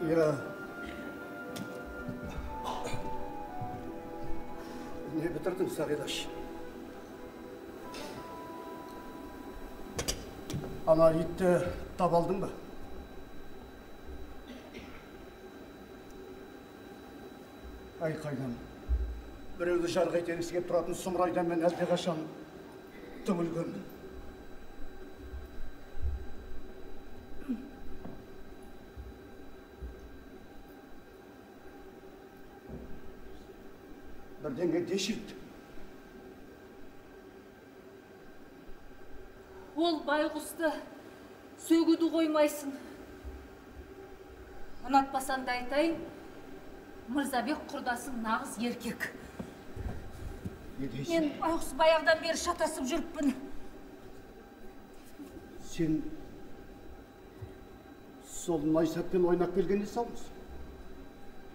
Ya. Ne bitirdin Sağıdaş? Ana itті таба алдың ба? Ай қайдан. Біреуді жарғай терісігеп тұратын сұмырайдан мен әлде қашан түңілгенмін. Бірдеңе дешілді. Ол байғұсты сөгуді қоймайсың. Ұнатпасан да айтайын, Мырзабек құрдасың нағыз еркек. Мен байғұс баяғыдан бері шатасып жүріппін. Сен сол Найсаппен ойнап келгенде салмыз.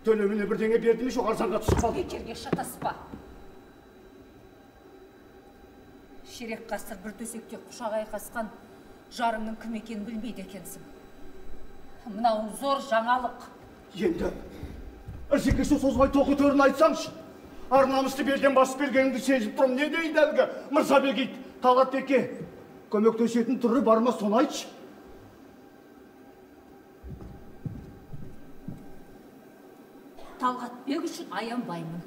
Төлеміне бірдеңе берді ме, жоқ арзанға түсіп қалды. Бекерге шатаспа. Ширек ғасыр бір төсекте құшақ айқасқан жарыңның кім екенін білмейді екенсің. Мынау зор жаңалық. Енді ірсекеші созбай тоқы төрін айтсаңшы. Ар намысты белден басып келгеніңді сезіп тұрмын. Не дейді әлгі Мырзабек ит? Талғатбекке көмектесетін түрі бар ма, соны айтшы. Талғатбек үшін аянбаймын.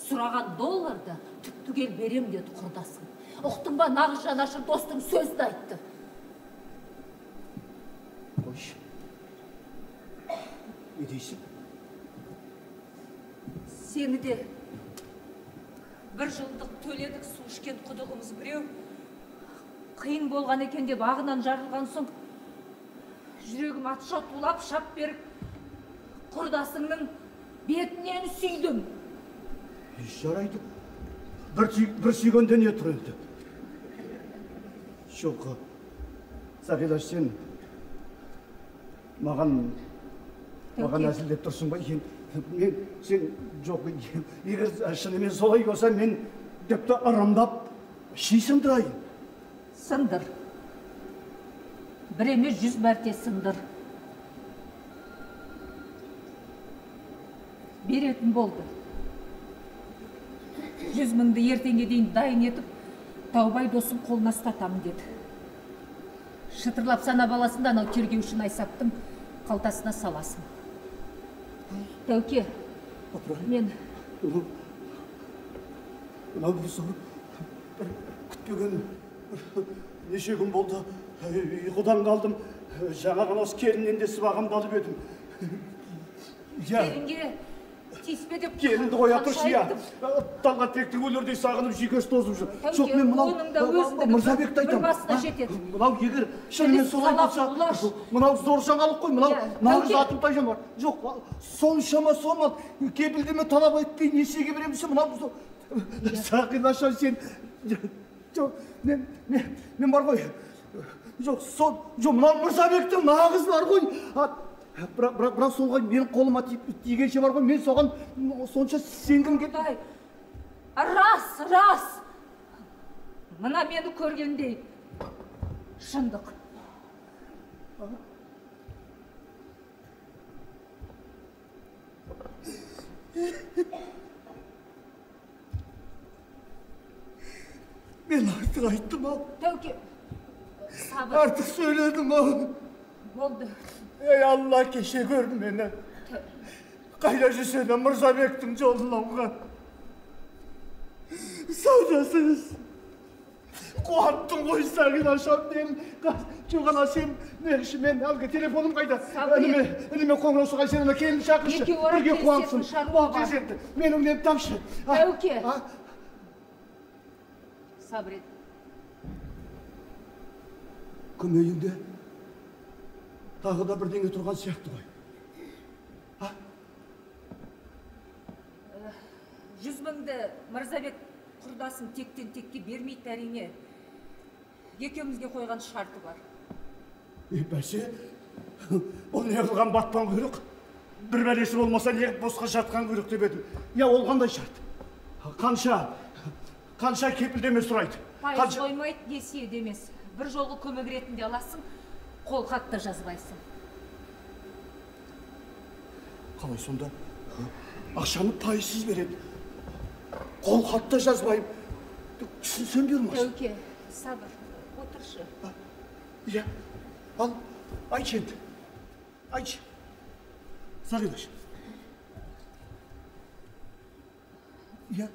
Сұраған долларды түп-түгел берем деді құрдасың. Ұқтың ба, нағыз жанашыр достың сөзді айтты. Қойшы. Не дейсің? Сені де бір жылдық төледік, су ішкен құдығымыз біреу. Қиын болған екен деп ағынан жарылған соң, жүрегім атша тулап шап беріп, құрдасыңның бетінен сүйдім. Жарайды. Бір сүйгенде не тұр енді? Жоқ, Сағила, сен маған әзілдеп тұрсың ба? Сен жоқ, егер шынымен солай болса, мен тіпті ырымдап ши сындырайын. Сындыр. Бір емес 100 мәрте сындыр. Беретін болды. 100 мыңды ертеңге дейін дайын етіп, Таубай досын қолына ұстатамын деді. Шытырлап сана баласында анау тергеуші Найсаптың қалтасына саласын. Тәуке, мен... Мынау бір зор, бір күтпеген неше күн болды. Ұйқыдан қалдым. Жаңаған осы келіннен де сыбағамды алып едім. Келінге тиіспе деп... Келінді қоя тұршы, я. Талғатбектің өлердей сағынып жүйкесі тозып жүр. Жоқ, мен мынау Мырзабекті айтам. бір басына жетеді. Мынау егер шынымен солай болса, мынау зор жаңалық қой, мынау нағыз атым тайжан бар. Жоқ, соншама сомал, кепілдеме талап етпей несеге беремісі, мынау Сағилаша, сен... Жоқ, мен бар ғой. Жоқ, мынау Мырзабектің нағыз бар ғой. Бірақ солға менің қолыма тигенше бар ғой, мен соған сонша сенгім келді. Рас! Мына мені көргендей шындық. Мен артық айттым ау. Тәуке, сабыр. Артық сөйледім ау. Болды. Ey Allah, кеше көрдім мені. Қайда жүрсені Мырзабектің жолын саудасыңыз. Қуаттың ғой Сағилашам мен. Жоғана сен неғіші мен әлгі телефоным қайда? Ініме қоңырау соға сен келін шақыршы. Бірге қуансың. Менің нем тапшы. Тәуке. Сабыр ет. Көмейіңде тағы да бірдеңе тұрған сияқты ғой. 100 мыңды Мырзабек құрдасын тектен текке бермейді әрине. Екеумізге қойған шарты бар. Бәсе, ол не қылған батпан құйрық? Бір бәлесі болмаса неғып босқа жатқан құйрық деп едім. Я, ол қандай шарт? Қанша кепілдеме сұрайды? Пайыз қоймайды, несие демес. Бір жолғы көмек ретінде аласың, қол хатты жазбайсың. Қалай сонда? Ақшаны пайызсыз береді. Қол хатта жазбайым. Түсінсем бермес. Тәуке, сабыр, отыршы. Я, ал, айтшы енді. Айтшы. Сағилаш. Я.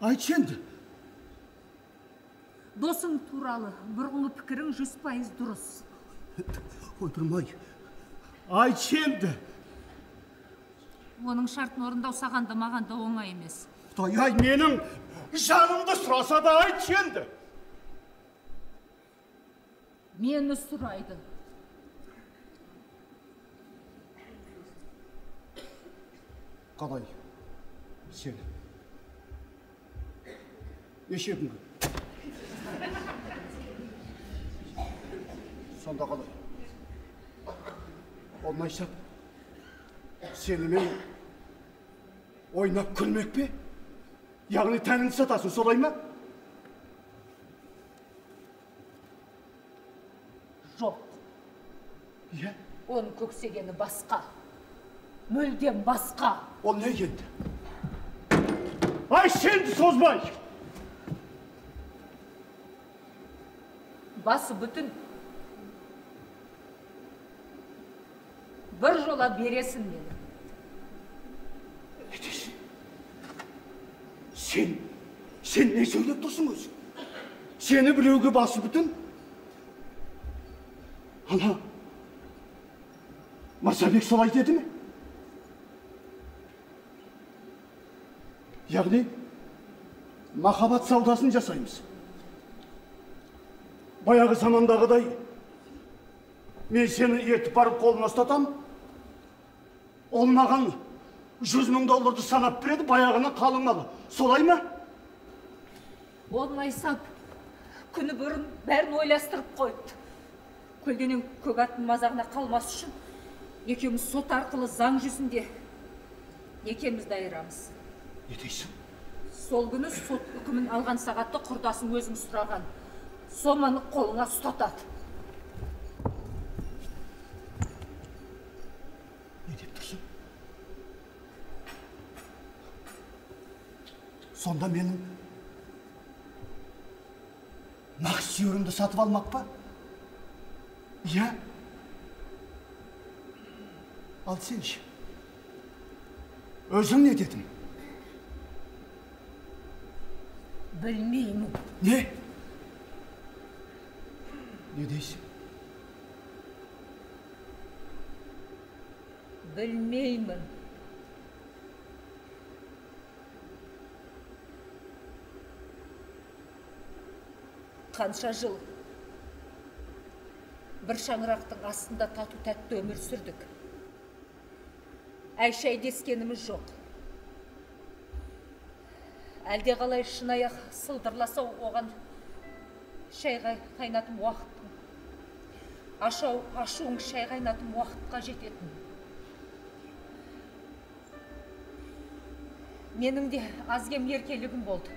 Айтшы енді. Досың туралы бұрынғы пікірің 100% дұрыс. Отырмай. Айтшы енді. Оның шартын орындау саған да маған да оңай емес. Құдай-ай, менің жанымды сұраса да айтшы енді. Мені сұрайды. Қалай? Сен. Неше күнгі? Сонда қалай? Olmaysa seninle ойнап күлмек пе? Яғни тәніңді сатасың, солай ма? Жоқ. Иә? Оның көксегені басқа. Мүлдем басқа. Ол не енді? Ай, сенді созбай! Басы бүтін. Бір жола бересің мені. Сен не сөйлеп тұрсың өзің? Сені біреуге басы бүтін? Ана, Масабек солай деді ме? Яғни, махаббат саудасын жасаймыз. Баяғы замандағыдай, мен сені ертіп барып қолына ұстатам, ол маған $100,000 санап береді, баяғына қалың малы. Солай ма? Болмайсам, күні бұрын бәрін ойластырып қойыпты. Көлденең көк аттың мазағына қалмас үшін, екеуміз сот арқылы заң жүзінде екеумізді айырамыз. Не дейсің? Сол күні сот үкімін алған сағатты құрдасың өзің сұраған. Соманы қолыңа ұстатады. Не деп тұрсың? Сонда менің нақыс сүйерімді сатып алмақ па? Иә? Ал сенші? Өзің не дедің? Білмеймін. Не? Не дейсің? Білмеймін. Қанша жыл бір шаңырақтың астында тату-тәтті өмір сүрдік. Әй шай дескеніміз жоқ. Әлде қалай шынаяқ сылдырласа оған шай қайнатым уақыттың. Ашуың шай қайнатым уақытқа жететін. Менің де азгем еркелігім болды.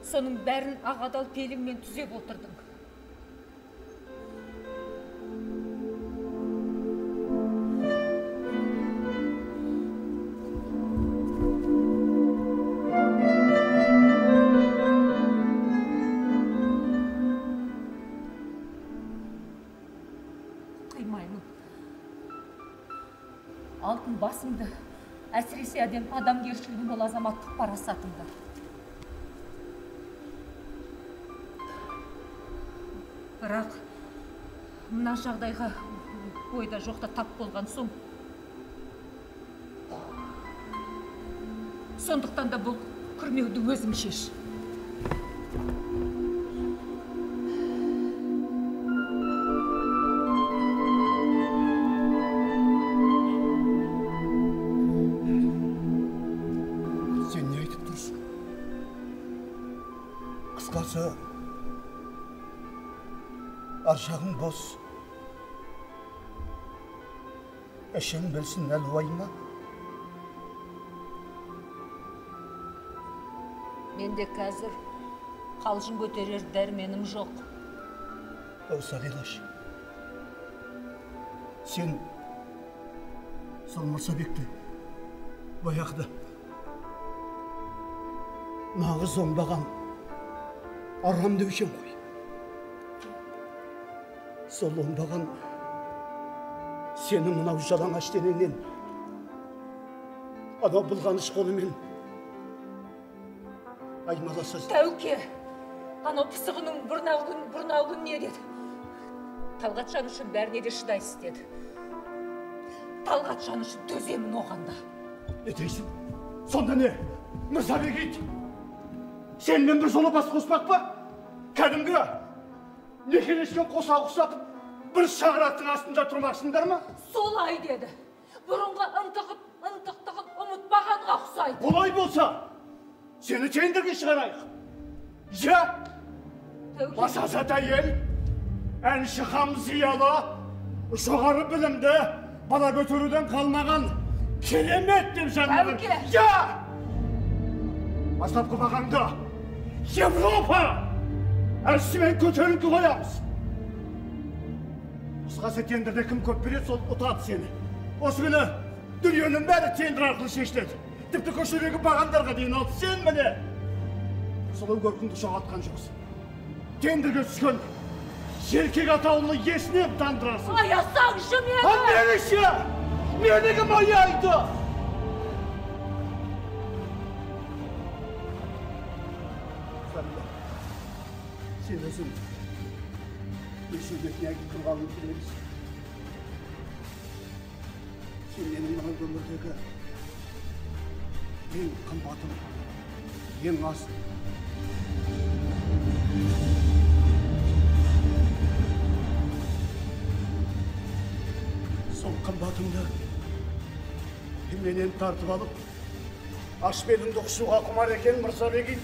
Соның бәрін ағадал пеліңмен түзеп отырдың. Қимаймын. Алтын басымды, әсіресе адамгершілігім ол азаматтық парасатымды. Бірақ мына жағдайға ойда жоқта тап болған соң, сондықтан да бұл күрмеуді өзің шеш. Сен не айтып тұрсың? Қысқасы, аршағың бос. Әшең білсін әлуай ма? Менде қазір қалжың көтерер дәрменім жоқ. Сағилаш, сен сол Масабекті баяғыда нағыз оңбаған арам деушем ғой. Сол оңбаған сені мынау жалаңаш денеңнен анау былғаныш қолымен аймаласа. Тәуке, анау пысығының бұрнау күн не деді? Талғатжан үшін бәріне де шыдайсыз деді. Талғатжан үшін төземін оғанда. Не дейсің? Сонда не? Мырзабек ит! Сенімен бір жолы бас қоспақ па? Кәдімгі некелескен қоса ұқсатып, бір шаңырақтың астында тұрмақсыңдар ма? Солай деді. Бұрынғы ынтықтығын ұмытпағанға ұқсайды. Олай болса, сені тендерге шығарайық. Жа! Басасат әйел, әнші хам зиялы, жоғары білімді, бала көтеруден қалмаған керемет деп жанмаған. Я! Бастапқы бағаңда Европа әншімен көтеріңкі қоямыз. Қысқасы тендерде кім көп береді, сол ұтады сені. Осы күні дүниенің бәрі тендер арқылы шешіледі. Тіпті көшедегі бағандарға дейін ал сен міне. Сұлу көркіңді жоғалтқан жоқсың. Тендерге түскен еркек атаулы есіне тандырасың. Аясаңшы мені! Мені! Мені кім аяйды? Сен өзің өшірмек неғып тұрғанын білеміз. Сен менің мына өмірдегі ең қымбатым, ең асыл. Сол қымбатымды менен тартып алып, аш беліңді құшуға құмар екен Мырзабегин.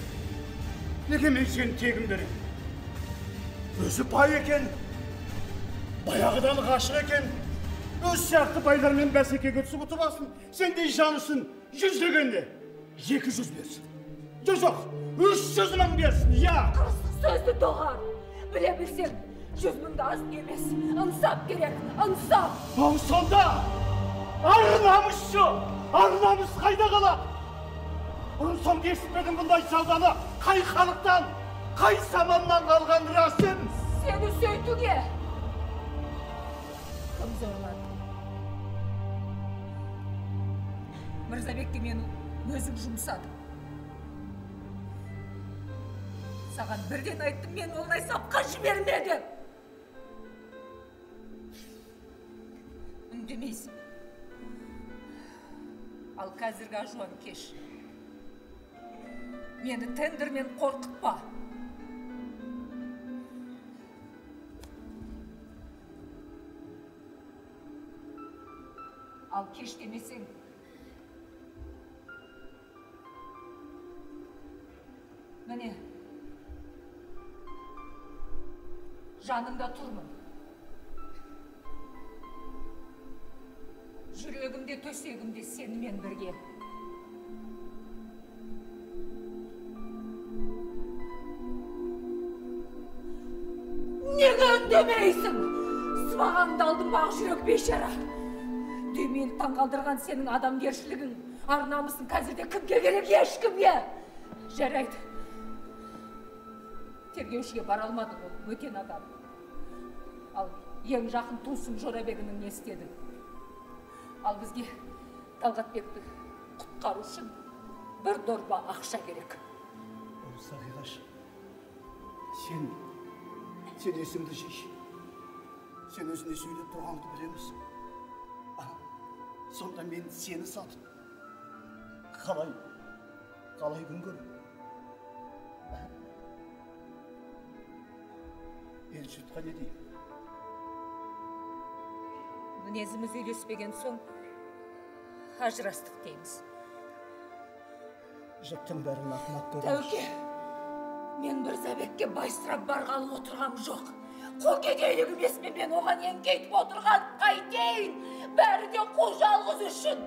Неге мен сені тегін берем? Өзі бай екен, баяғыдан ғашық екен, өз сияқты байлармен бәсекеге түсіп отырасың. Сендей жан үшін 100 дегенде 200 берсін. Жоқ, 300 мың берсін, я! Қырсық сөзді доғар. Біле білсең, 100 мыңды аз емес. Ынсап керек, ынсап. Ал сонда, ар-намыс қайда қалады? Бұрын соңғы естіпедің бұндай сауданы қай халықтан, қай саманнан қалған рәсім? Сені сөйтуге кім зорлады? Мырзабекке мен өзім жұмсадым. Саған бірден айттым, мен олай сапқа жібермедім. Үндемейсің. Ал қазіргі ажуан кеш. Мені тендермен қорқытпа. Ал кеш демесең, міне, жаныңда тұрмын. Жүрегімде, төсегімде сенімен бірге. Неге үндемейсің? Сыбағаңды алдым бақ жүрек бейшара. Демені таңғалдырған сенің адамгершілігің, ар-намысың қазірде кімге керек? Ешкімге. Жарайды. Тергеушіге бара алмадың, ол бөтен адам. Ал ең жақын туысың Жорабегінің не істедің? Ал бізге Талғатбекті құтқару үшін бір дорба ақша керек. Сағилаш, сен есіңді жи. Сен өзіне сөйлеп тұрғанды білеміз. Сонда мен сені сатып, қалай күн көрем? Ел жұртқа не дейін? Мінезіміз үйлеспеген соң ажырастық дейміз. Жұрттың бәрін ақымақ көреміз. Тәуке, мен Мырзабекке байсырап барғалы отырғам жоқ. Қол кедейлік емес пе, мен оған еңкейтіп отырған қайтейін? Бәрі де қол жалғыз үшін.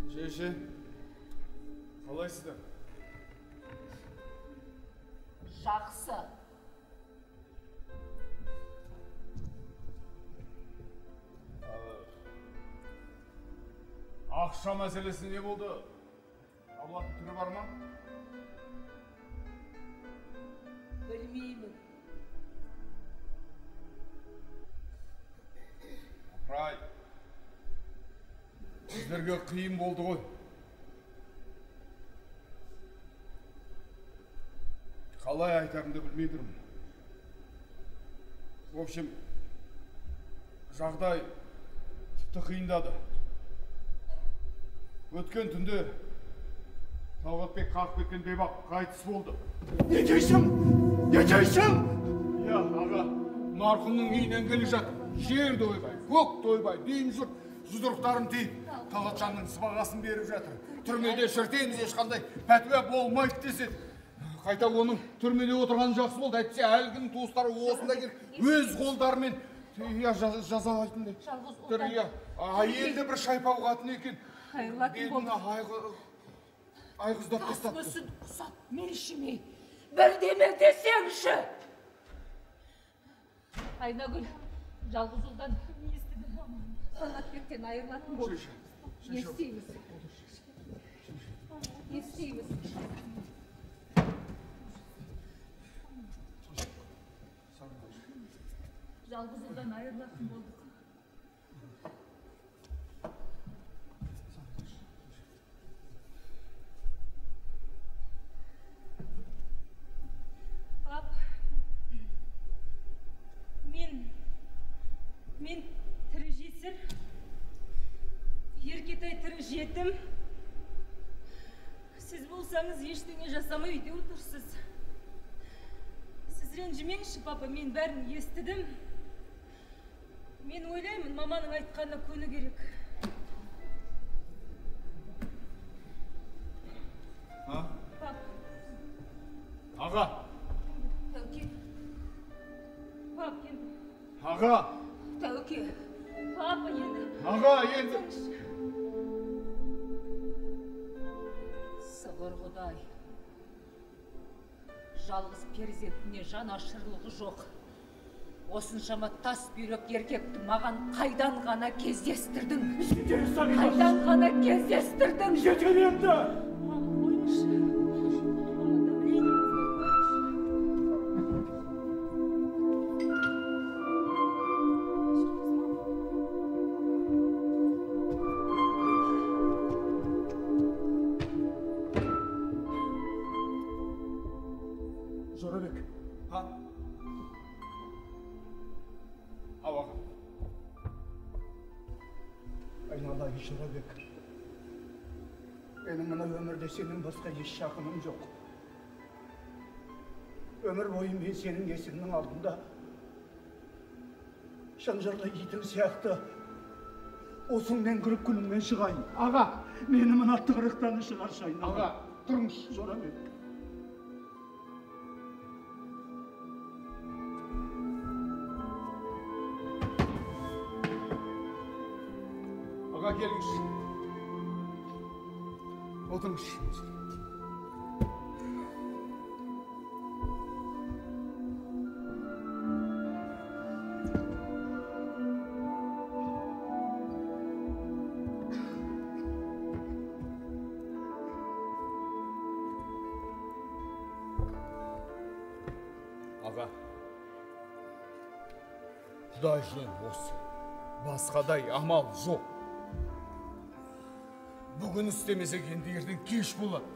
Шеше, қалайсыздар? Жақсы. Ақша мәселесі не болды? Аллах түрі бар ма? Білмеймін. Апырай, сіздерге қиын болды ғой. Қалай айтарымды білмей тұрмын. В общем, жағдай тіпті қиындады. Өткен түнде Талғатбек қағып кеткен бейбақ қайтыс болды. Не дейсің? Не дейсің? Иә, аға, марқұмның үйінен келе жатыр. Жер дойбай, көк дойбай, дүйім жұрт жұдырықтарын тиіп, Талғатжанның сыбағасын беріп жатыр. Түрмеде шіртеміз, ешқандай пәтуа болмайды деседі. Қайта оның түрмеде отырғаны жақсы болды. Әйтпесе әлгінің туыстары осында келіп өз қолдарымен жазалайтын дейді. Әйелді бір шайпау қатын екен. Бетіне айғыздап тастапты. Асмысын құсап, мен ішіме бірдеме десеңші. Айнагүл, жалғыз ұлдан не естідім? Талғатбектен айырылатын болды. Не істейміз? Не істейміз? Жалғыз ұлдан айырылатын болдық. Мен тірі жесір, Еркетай тірі жетім. Сіз болсаңыз ештеңе жасамай үйде отырсыз. Сіз ренжімеңізші, папа, мен бәрін естідім. Мен ойлаймын, маманың айтқанына көну керек. Пап. Аға. Тәуке. Пап, енді. Аға. Тәуке. Папа, енді. Аға, енді. Сығыр Құдай. Жалғыз перзентіне жан ашырлығы жоқ. Осыншама тас бүйрек еркекті маған қайдан ғана кездестірдің? Қайдан ғана кездестірдің? Жетер енді! Жорабек. Ha? Аға. Айналайын Жорабек. Менің мына өмірде сенің басқа еш жақыным жоқ. Өмір бойы мен сенің есігінің алдында шанжарлы итің сияқты осыңмен кіріп күніңмен шығайын. Аға, мені мына тығырықтан шығаршы айналайын. Аға, тұрыңыз. Жорабек. Аға, келіңіз. Отырыңыз. Аға, Құдай жөн осы. Басқадай амал жоқ. Бүгін істемесек енді ертең кеш болады.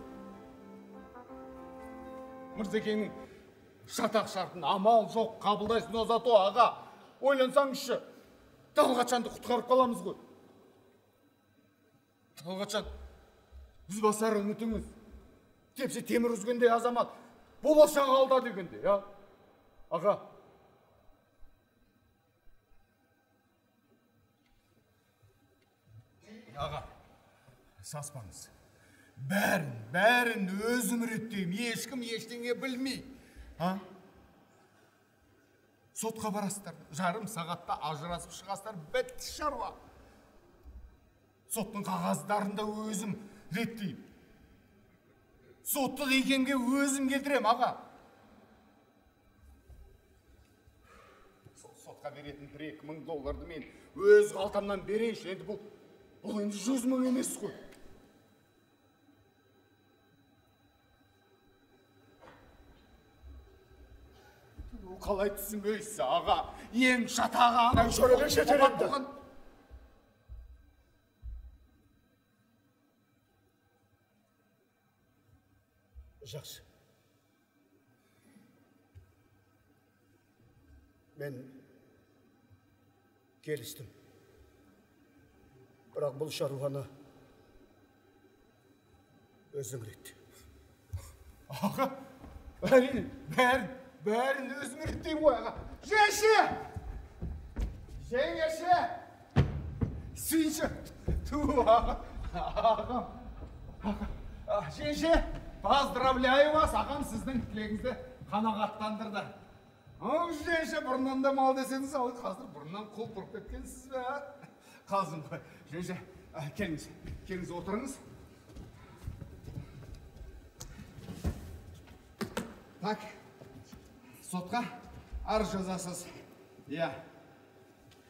Мырзекеңнің шатақ шартын амал жоқ қабылдайсың озату, аға. Ойлансаңызшы, Талғатжанды құтқарып қаламыз ғой. Талғатжан, біз басар үмітіңіз. Тепсе темір үзгендей азамат, болашағы алда дегенде, я? Аға. Аға, саспаңыз. Бәрін өзім реттеймін. Ешкім ештеңе білмей. Сотқа барасыздар. Жарым сағатта ажырасып шығасыздар. Бітті шаруа. Соттың қағаздарын да өзім реттеймін. Сотты дегенге өзім келтірем, аға. Сотқа беретін $1-2 мың мен өз қалтамнан берейінші. Енді бұл енді 100 мың емес қой. Қалай түсінбейсіз, аға? Ең шатағы ана Жорабек жетер енді. Жақсы. Мен Келістім. Бірақ бұл шаруаны өзің рет. Аға, бәрін өзім реттеймін ғой, аға. Жеңше! Жеңеше! Сүйінші! Аға, жеңше, поздравляю вас, ағам сіздің тілегіңізді қанағаттандырды. Жеңше, бұрыннан да мал десеңіз, қазір бұрыннан қол бұрып кеткенсіз бе? Қалзым ғой. Жеңше, келіңіз, отырыңыз. Так, сотқа арыз жазасыз. Иә.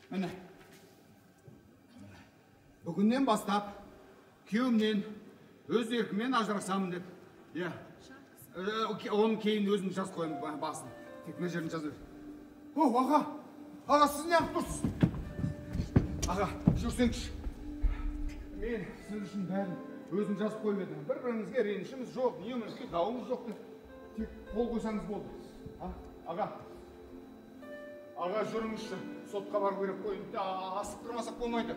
Міне. Бүгіннен бастап күйеуімнен өз еркіммен ажырасамын деп. Иә. Оның кейін өзім жазып қоямын басын. Тек мына жерін жазып. О, аға, сіз не қылып тұрсыз? Аға, жүрсеңізші. Мен сіз үшін бәрін өзім жазып қойып едім. Бір-біріңізге ренішіміз жоқ, немізге дауымыз жоқ деп. Тек қол қойсаңыз болды. Аға, жүріңізші. Сотқа бару керек қой. Асып тұрмасақ болмайды.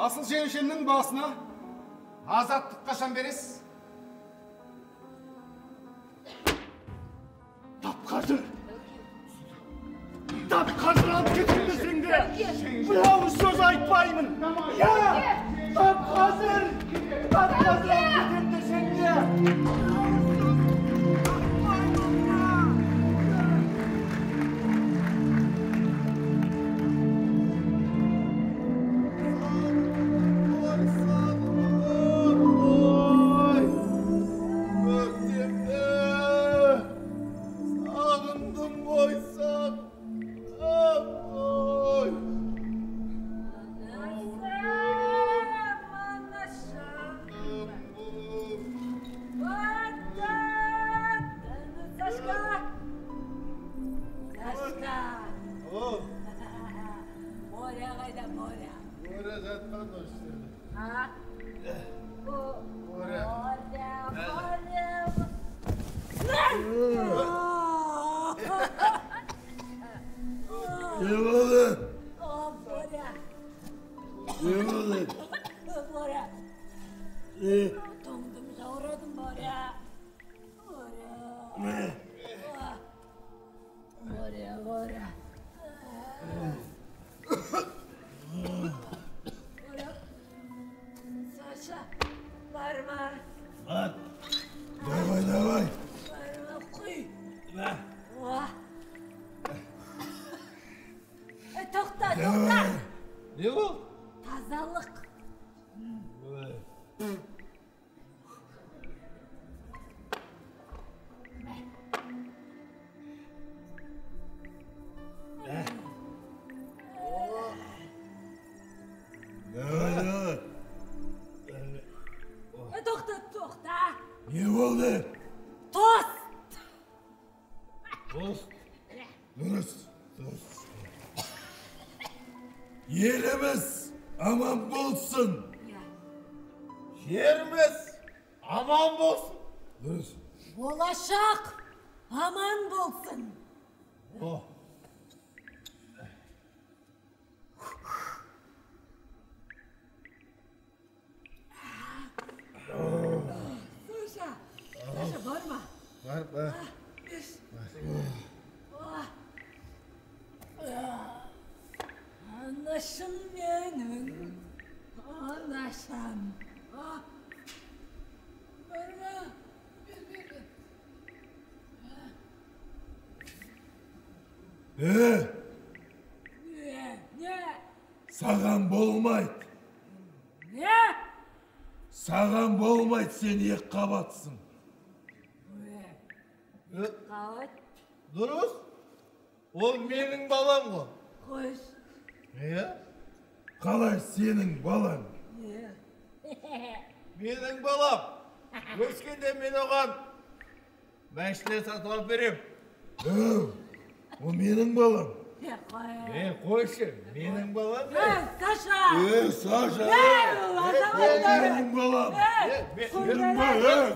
Асыл жеңшемнің басына азаттық қашан бересіз? Тапқажыр! Тапқажыр алып кетіңдесің де! Бұлауыз сөз айтпаймын! Тапқажыр! Тапқажыр алып кетіңдесің де! Dürüst. Yerimiz aman bolsun. Yerimiz aman bolsun. Dürüst. Bolaşak aman bolsun. Oh. Saşa varma. Var. Anaşım benim. Anaşam. Varma. Ne? Sağan bolmaydı. Ne? Sağan bolmaydı sen ek kabatsın. Kavat. Duruz. O menin balam o. Koş. Ne? Kalay senin balan. Menin balam. Öskende men oğan мәшіле сатып алып берем. O benim balam. Қойшы, менің балам. Saşa. Saşa. Benim Benim balam. Менің balam.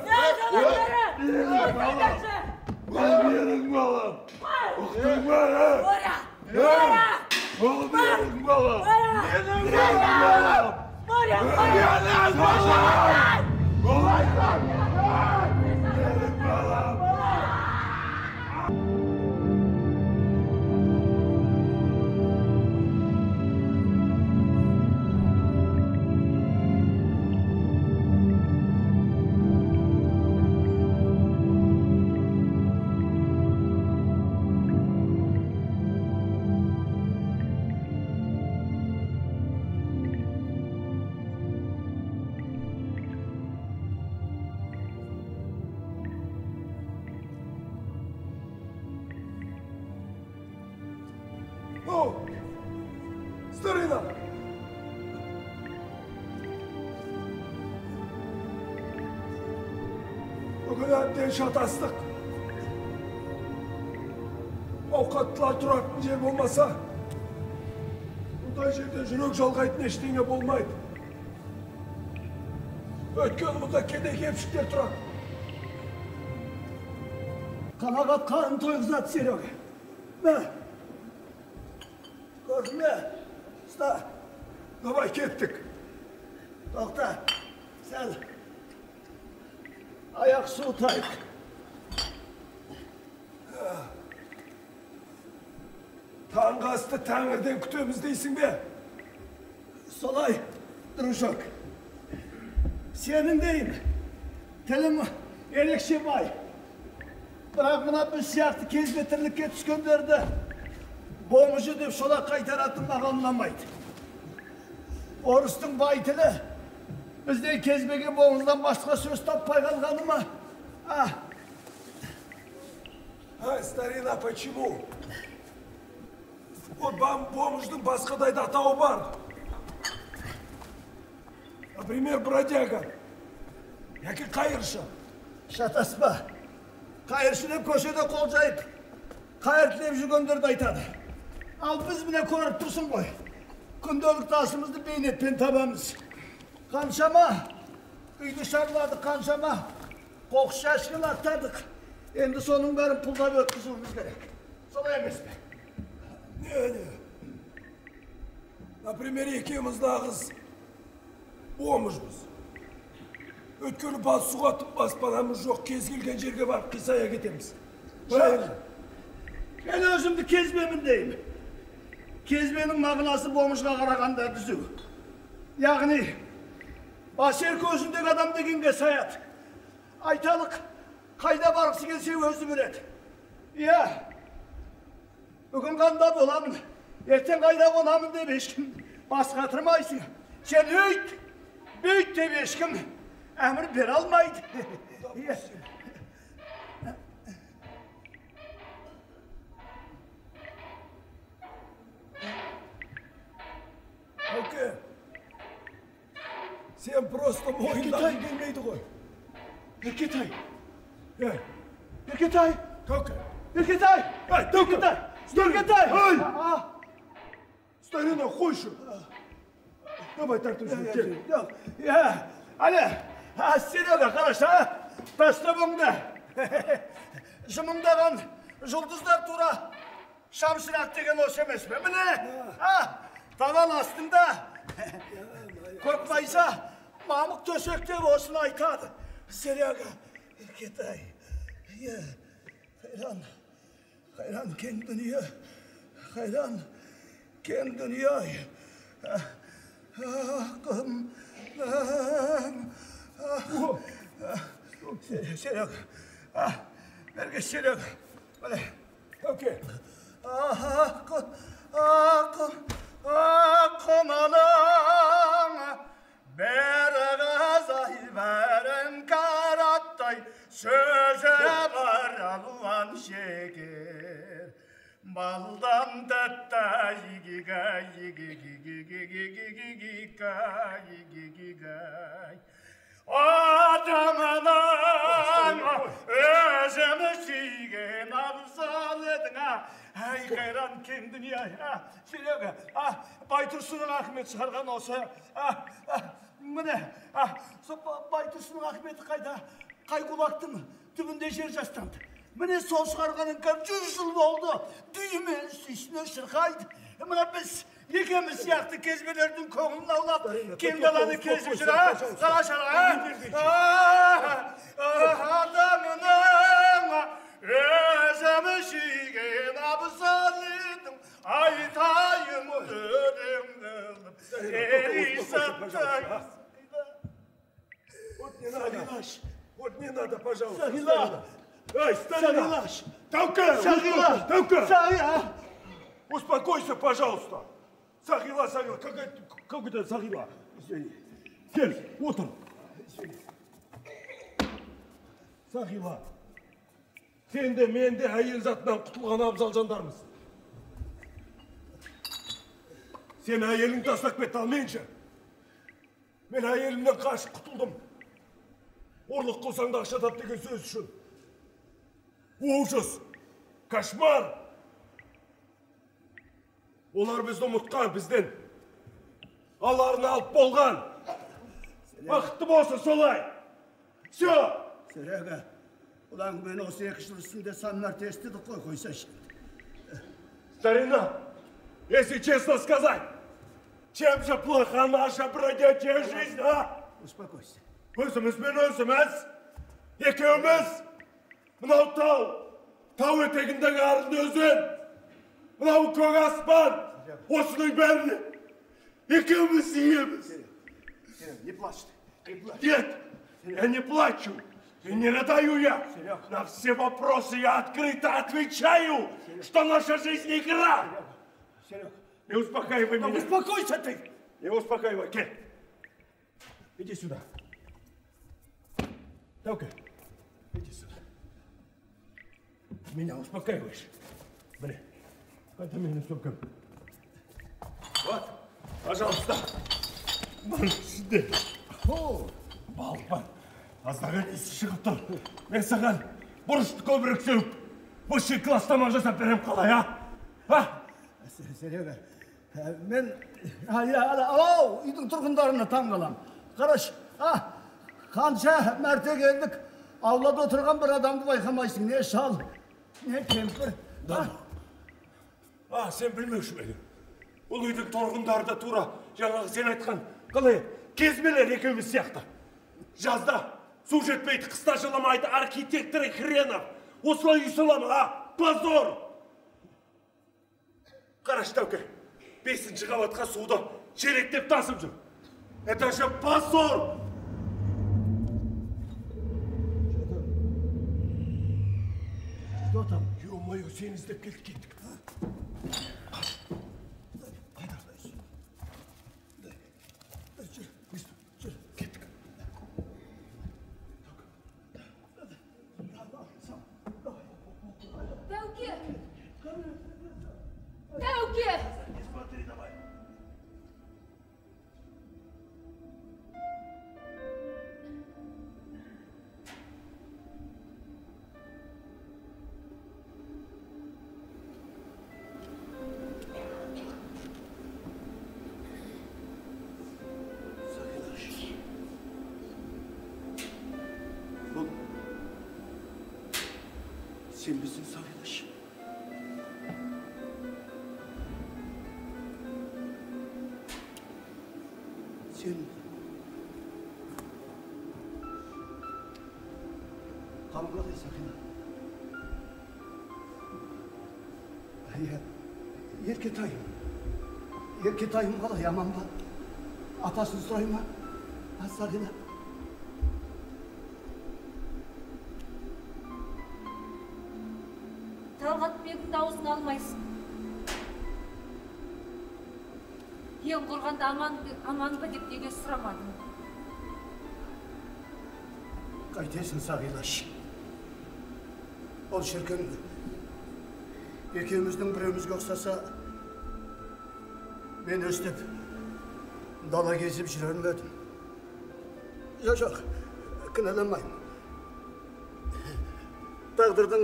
Benim balam. Benim balam. Oğlum benim balam. Benim balam. Benim balam. Kolaylar. Benim balam. О, старина! Bugün әбден шатастық. Ауқаттылар тұратын жер болмаса, бұндай жерде жүрек жалғайтын ештеңе болмайды. Өйткені мұнда кедей-кепшіктер тұрады. Қанағат қарын тойғызады Серега. Мә, gördün mü? Usta, davay kettik. Doktor, sen ayak su tayık. Tangı astı Tanrı'dan kütüğümüz değilsin be. Solay, duruşak. Senin deyim. Telim elekşe bay. Bırak buna bir siyahtı kezbetirlikке tüskönderdi. Boğmuşu deyip şola kaytaratın anlamaydı. Orustun baytili bizden kezbege boğumuzdan başka söz tapmay kalganı mı? Старина, почему? Вот бомждың басқадайда атауы бар. Например, бродяга. Яки қайыршы. Шатаспа. Қайыршы деп көшеде қол жайып, қайыр тілеп жүргендерді айтады. Ал біз міне көріп тұрсың ғой. Күнделік тасымызды бейнетпен табамыз. Қаншама үйді шарлады, қаншама қоқыс жәшігін аттадық. Енді соның бәрін пұлдап өткізуіміз керек. Солай емес пе? Не. Например, екеуміз нағыз бомжбыз. Өткені бас суға баспанамыз жоқ, кез келген жерге барып қисая кетеміз. Мен өзімді кезбемін деймін. Кезбенің мағынасы бомжға қарағанда дүзу. Яғни, басер көзіндегі адам дегенге саят. Айталық, қайда барғысы келсе өзі біледі. Иә, бүгін қанда боламын, ертең қайда боламын деп ешкім бас қатырмайсың. Сен өйт, бүйт деп ешкім әмір бере алмайды. Öke, sen просто мойындағың келмейді ғой. Еркетай. Еркетай. Еркетай. Еркетай. Нұркетай! Ой! Старина, қойшы. Давай тартып жүр. Серега, қараша, тастабыңды. Жымыңдаған жұлдыздар тура шамшырақ деген осы емес пе? Міне, табан астында көк майса мамық төсектеп осыны айтады. Серега, Еркетай, қайран кең дүние, қайран кең дүние. Серега, берге Серега, міне. Өке. Ақымының бәрі қазай, бәрін қараттай, сөзі бар алуан шекер. Балдан тәтті игигай. Адамының өзімі сүйген абзал едің, әй қайран кең дүние. Серега, Байтұрсынның Ахмет шығарған осы. Міне, Байтұрсынның Ахметі қайда? Қай құлақтың түбінде жер жастанды. Міне сол шығарғанын кәп 100 жыл болды. Дүйімен сүйсіне шырқайды. Мына біз екеміз сияқты кезбелердің көңілін аулап, кемдаланы кезіп жүр, қарашаға. Адамының өзімі сүйген абзал едің, айтайын өлең қылып, ерисаттай. Вот не надо, пожалуйста. Сағила! Эй, старина! Сағила! Сағила! Успокойся, пожалуйста. Сағила, как это Сағила? Кел, отыр. Сағила, сен де мен де әйел затынан құтылған абзал жандармыз. Сен әйелін тастап кетті, ал менші. Мен әйелімнен қашып құтылдым. Орлық қылсаң да ақша тап деген сөз үшін. Ужас, кошмар. Олар бізді ұмытқан, бізден. Аларын алып болған. Бақытты болсын солай. Все. Серега, ұлаң мен осы 2 жыл үстінде сан мәрте естідік қой, қойсайшы. Старина, если честно сказать, чем же плоха наша бродячая жизнь, а? Успокойся. Өзіміз бен өзіміз, екеуміз, мынау тау етегіндегі арын өзен, мынау көк аспан, осының бәріне екеуміз иеміз. Не плачь ты, не плачь. Нет, я не плачу и не рыдаю я. На все вопросы я открыто отвечаю, что наша жизнь игра. Серега, Не успокаивай меня. успокойся ты. Не успокаивай, Кен. Иди сюда. Таука, иди сюда. Меня успокаиваешь. Блин, это меня только. Вот, пожалуйста. Сюда. Балпан, аздаған есі шығып тұр. Мен саған бұрышты көбірек сеуіп, бұшы кластама жасап берем қалай, Серега, мен үйдің тұрғындарына таң қалам. Қараш, қанша мәрте келдік, аулада отырған бір адамды байқамайсың. Не шал, не кемпір. Сен білмеуші мені. Бұл үйдің тұрғындары да тура жаңағы сен айтқан қалай кезбелер екеуміз сияқты. Жазда су жетпейді, қыста жыламайды, архитекторы хренов. Осылай үй саламы, позор! Қараш, Тауке, 5-ші қабатқа суды шелектеп тасып жүр. Это же позор! Что там? Ё-моё, сен іздеп кеттік. Тәуке! Тәуке! Не смотри, давай. Sen bizim Sağilaş. Sen Kalmadı Sağila. Еркетайым қалай аман ба? Атасын сұрай ма? Сағила. Талғат бегіңді аузына алмайсың. Ең құрғанда аман ба деп неге сұрамадың? Қайтесің Сағилаш? Ол шіркін екеуміздің біреумізге ұқсаса, мен өстіп дала кезіп жүрер ме едім? Жоқ, кінәламаймын. Тағдырдың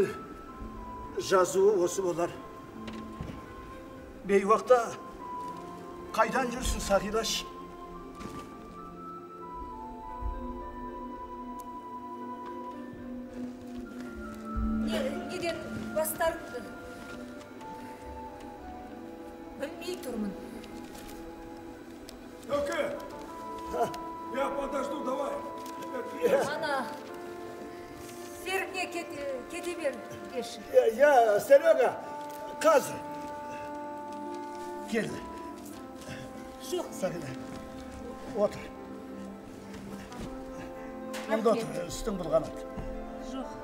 жазуы осы болар. Бейуақта қайдан жүрсің Сағилаш? Неден бастарымды? Білмей тұрмын. Тәуке! Я подожду, давай. Ана, Серікне кете бер, деші. Я, Серега, қазір. Кел. Жоқ. Сағила, отыр. Мұнда отыр, үстің бұлғанат. Жоқ.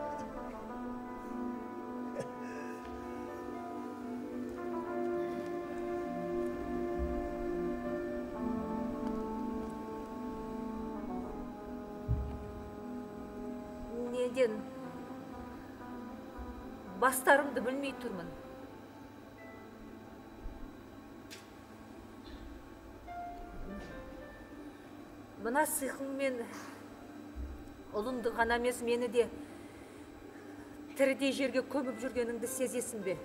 Неден бастарымды білмей тұрмын. Мына сиқыңмен ұлыңды ғана емес, мені де тірідей жерге көміп жүргеніңді сезесің бе?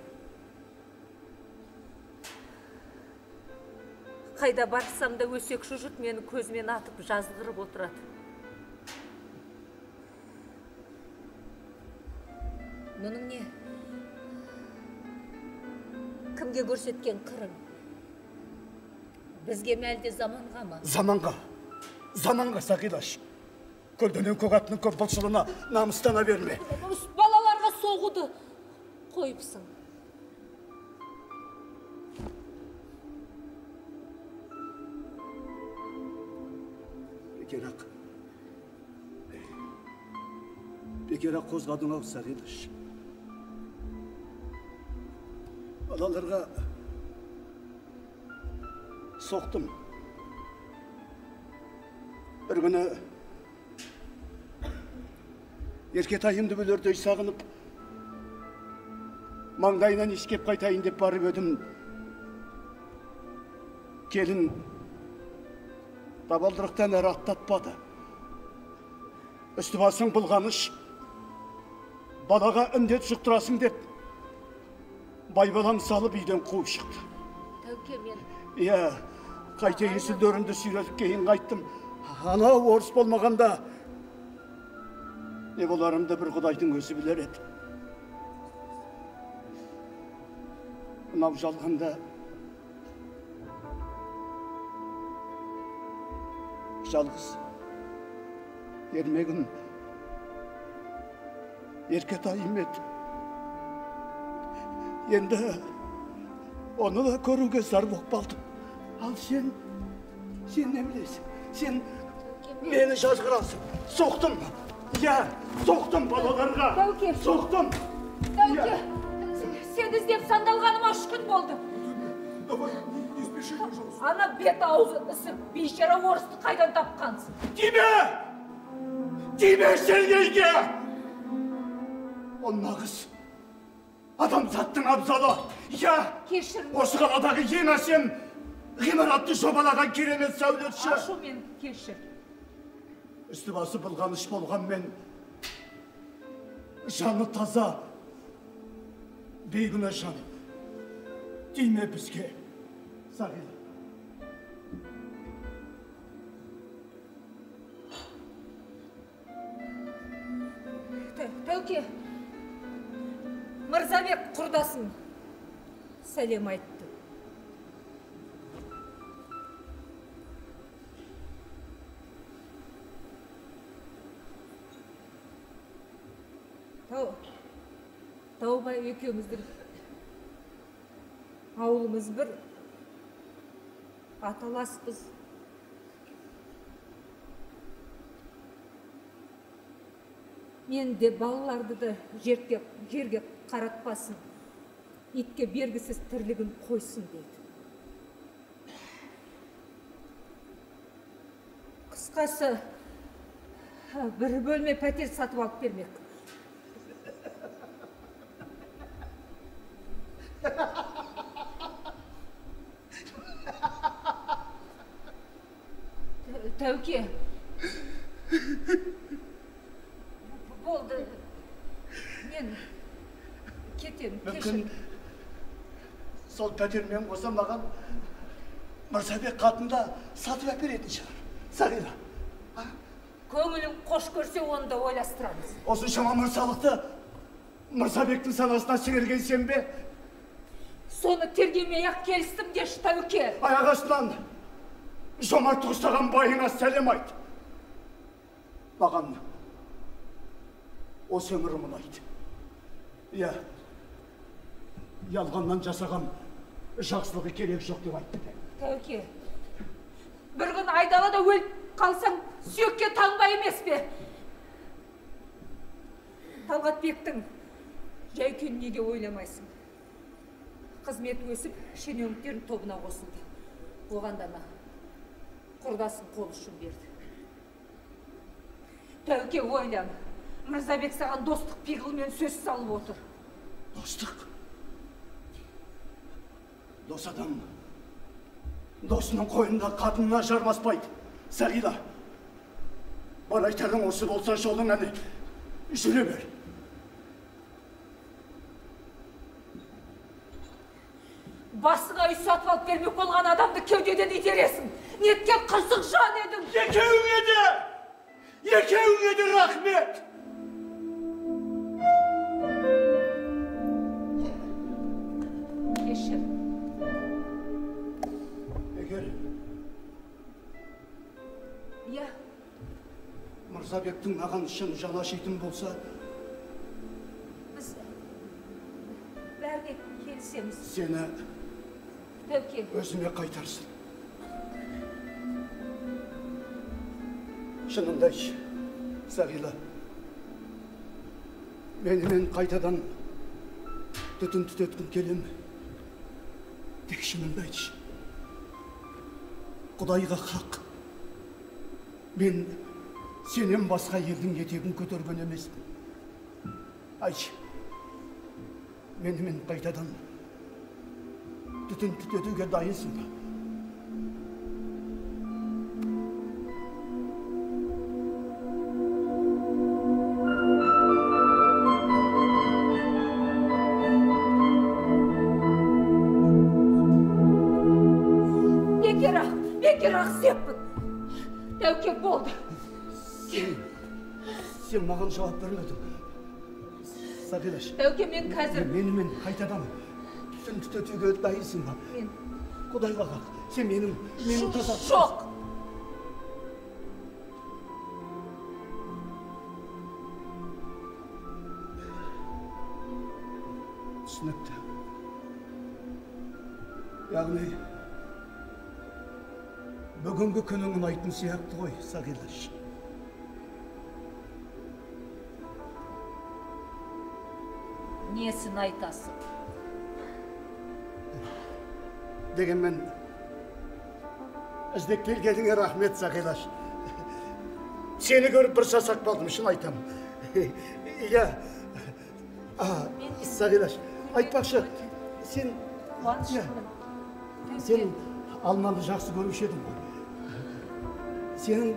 Қайда барсам да өсекші жұрт мені көзімен атып жазғырып отырады. Мұның не? Кімге көрсеткен қырың? Бізге ме әлде заманға ма? Заманға Сағилаш. Көлденең көк аттың көп бұлшылына намыстана берме. Балаларға соғуды қойыпсың. Бекерақ қозғадың ау Сағилаш. Балаларға соқтым. Бір күні еркетайымды бөлердей сағынып, маңдайынан иіскеп қайтайын деп барып өдім. Келін табалдырықтан әрі аттатпады. Үсті басың бұлғаныш, балаға індет жұқтырасың деп, байбалаң салып үйден қуып шықты. Тәуке, мен... Иә, қайта есілдерімді сүйретіп кейін қайттым. Анау орыс болмағанда, не боларымды бір Құдайдың өзі білер еді. Мынау жалғанда жалғыз ермегін еркетайым еді. Енді оны да көруге зар болып қалдым. Ал сен не білесің? Сен мені жазғырасың. Соқтым. Я, соқтым балаларға. Тәуке. Соқтым. Тәуке, сен іздеп сандалғаныма 3 күн болды. Давай, не спеши, пожалуйста. Ана бет аузы ісіп, бейшара орысты қайдан тапқансың? Тиме Сергейге! Ол нағыз адамзаттың абзалы. Я, Кешірім. осы қаладағы ең әсем ғимаратты жобалаған керемет сәулетші. Ашу мен кешір. Үсті басы бұлғаныш болғанмен, жаны таза, бейгүнә жан. Тиме бізге, Сағила. Тәуке, сәлем айтты. Таубай екеуміздің ауылымыз бір, аталаспыз. Мен де балаларды да жерге қаратпасын, итке бергісіз тірлігін қойсын дейді. Қысқасы, бір бөлме пәтер сатып алып бермек. Тәуке, болды, мен кетем, кешір. Сол пәтермен қоса маған Мырзабек қатында сатып әперетін шығар. Сағила. Көңілің қош көрсе, оны да ойластырамыз. Осыншама мырзалықты Мырзабектің санасына сіңірген сен бе? Соны тергемей-ақ келістім деші, Тәуке. Аяқ астынан жомарт ұстаған байыңа сәлем айт. Маған осы өмір мұнайды. Иә, ялғаннан жасаған жақсылығы керек жоқ деп айтты. Тәуке, бір күн айдалада өліп қалсаң, сүйекке таңба емес пе? Талғатбектің жайкүйін неге ойламайсың? Қызмет өсіп, шенеуніктердің тобына қосылды. Оғандана құрдасын қол ұшын берді. Тәуке, ойлам, Мырзабек саған достық пиғылмен сөз салып отыр. Достық? Дос адам досының қойнында қатынына жармаспайды. Сағила, бар айтарың осы болса жолың әне, жүре бер. Басыңа үй сатып алып бермек болған адамды кеудеден итересің. Неткен қырсық жан едің. Екеуіңе де рахмет. Кешір. Егер Иә. Мырзабектің маған шын жаны ашитын болса, Біз бәріне келісеміз. Сені Тәуке, өзіме қайтарсын. Шынындай, Сағила, менімен қайтадан түтін түтеткін келем. Тек шынындайшы. Құдайға хақ. Мен сенен басқа елдің етегін көтерген емеспін. Айшы, менімен қайтадан түтін түтетуге дайынсың ба? Бекер ақсеппін. Тәуке, болды. Сен маған жауап бермедің. Сағилаш. Тәуке, мен қазір... Менімен қайтадан түтін түтетуге дайынсың ба? Мен... Құдайға хақ. Сен менің таза... Жоқ. Түсінікті. Яғни, бүгінгі күнің ұнайтын сияқты ғой, Сағилаш. Несін айтасың? Дегенмен, іздеп келгеніңе рахмет, Сағилаш. Сені көріп бір сасақ балдым, шын айтам. Иә. Сағилаш, айтпақшы, сен... Сен алманы жақсы көруші едің ғой. Сенің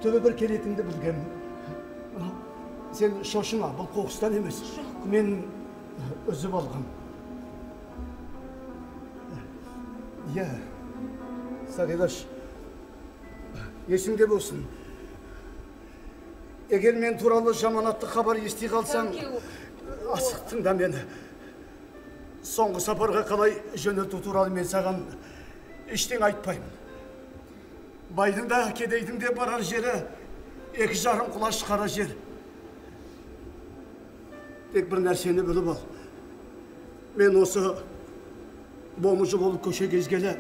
төбе бір келетіңді білгем. Сен шошыма, бұл қоқыстан емес. Мен үзіп алғам. Иә, Сағилаш, есіңде болсын. Егер мен туралы жаманатты хабар ести қалсаң, асықтың да мені. соңғы сапарға қалай жөнелту туралы мен саған ештеңе айтпаймын. Байдың да кедейдің де барар жері 2,5 құлаш қара жер. Тек бір нәрсені біліп ал. Мен осы болмышы болып көше кезгелі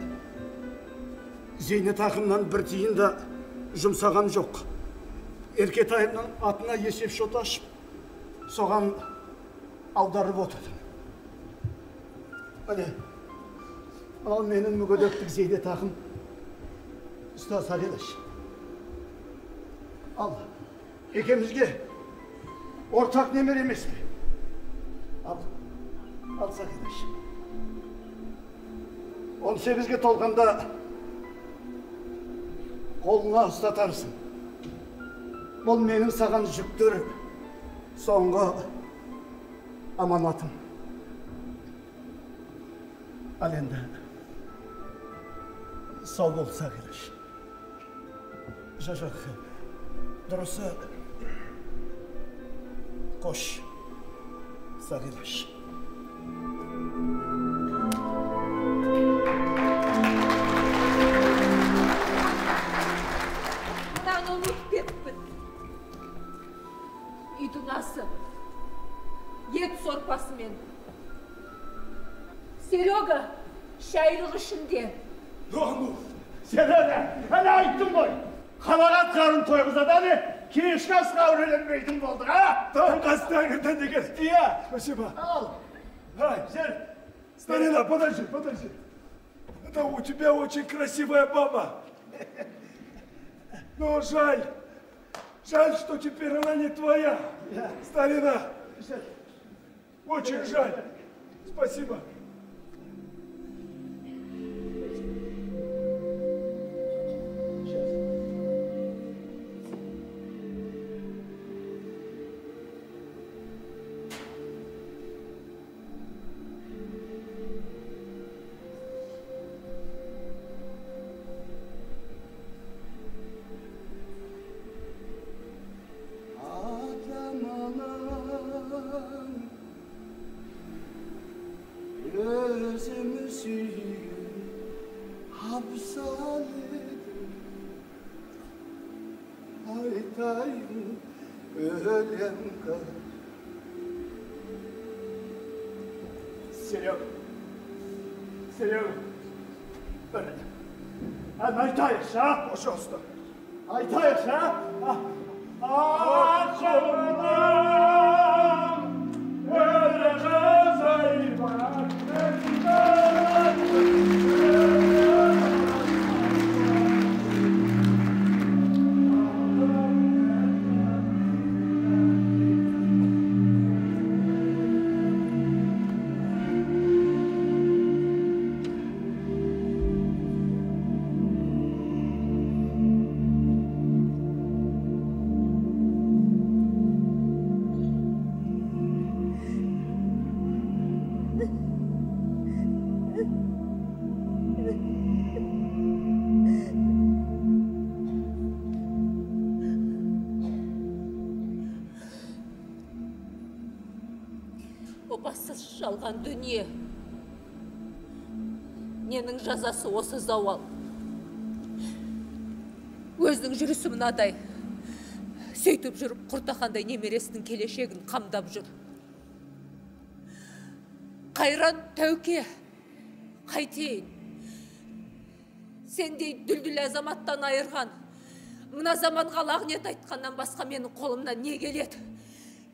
зейнетақымнан бір тиын да жұмсаған жоқ. Еркетайымның атына есеп шот ашып, соған аударып отырдым. Міне, ал менің мүгедектік зейнетақым ұста Сағилаш. Ал, екемізге ортақ немер емес пе? Ал Сағилаш. 18-ге толғанда қолыңа ұстатарсың. Бұл менің саған жүктір соңғы аманатым. Ал енді сау бол Сағилаш. Жажақ, дұрысы қош Сағилаш. Мынаны ұмытып кетіппін. Үйдің асы, ет сорпасымен. Серега, шайлық ішінде. Сен әлі айттым ғой. Қалағат қарын тойғызады әлі, кешкі асқа өреленбейтін болдық, а? Таңғы астаңырдан деген. Иә. Спасибо. Ал. Сен, старина, подожди. Это у тебя очень красивая баба. Но жаль, что теперь она не твоя. Старина, очень жаль. Спасибо. Gözümü suyun hapsaledim. Haytayım ölem kal. Серега. Айтайықшы, а? Пожалуйста. Айтайықшы, а? Ақылынан өлі қызай бар. Опасыз жалған дүние. Ненің жазасы осы зауал. Өзінің жүрісі мынадай. Сөйтіп жүріп құртақандай немересінің келешегін қамдап жүр. Қайран Тәуке, қайтейін. Сендей дүлділ азаматтан айырған, мына заманға лағнет айтқаннан басқа менің қолымнан не келеді?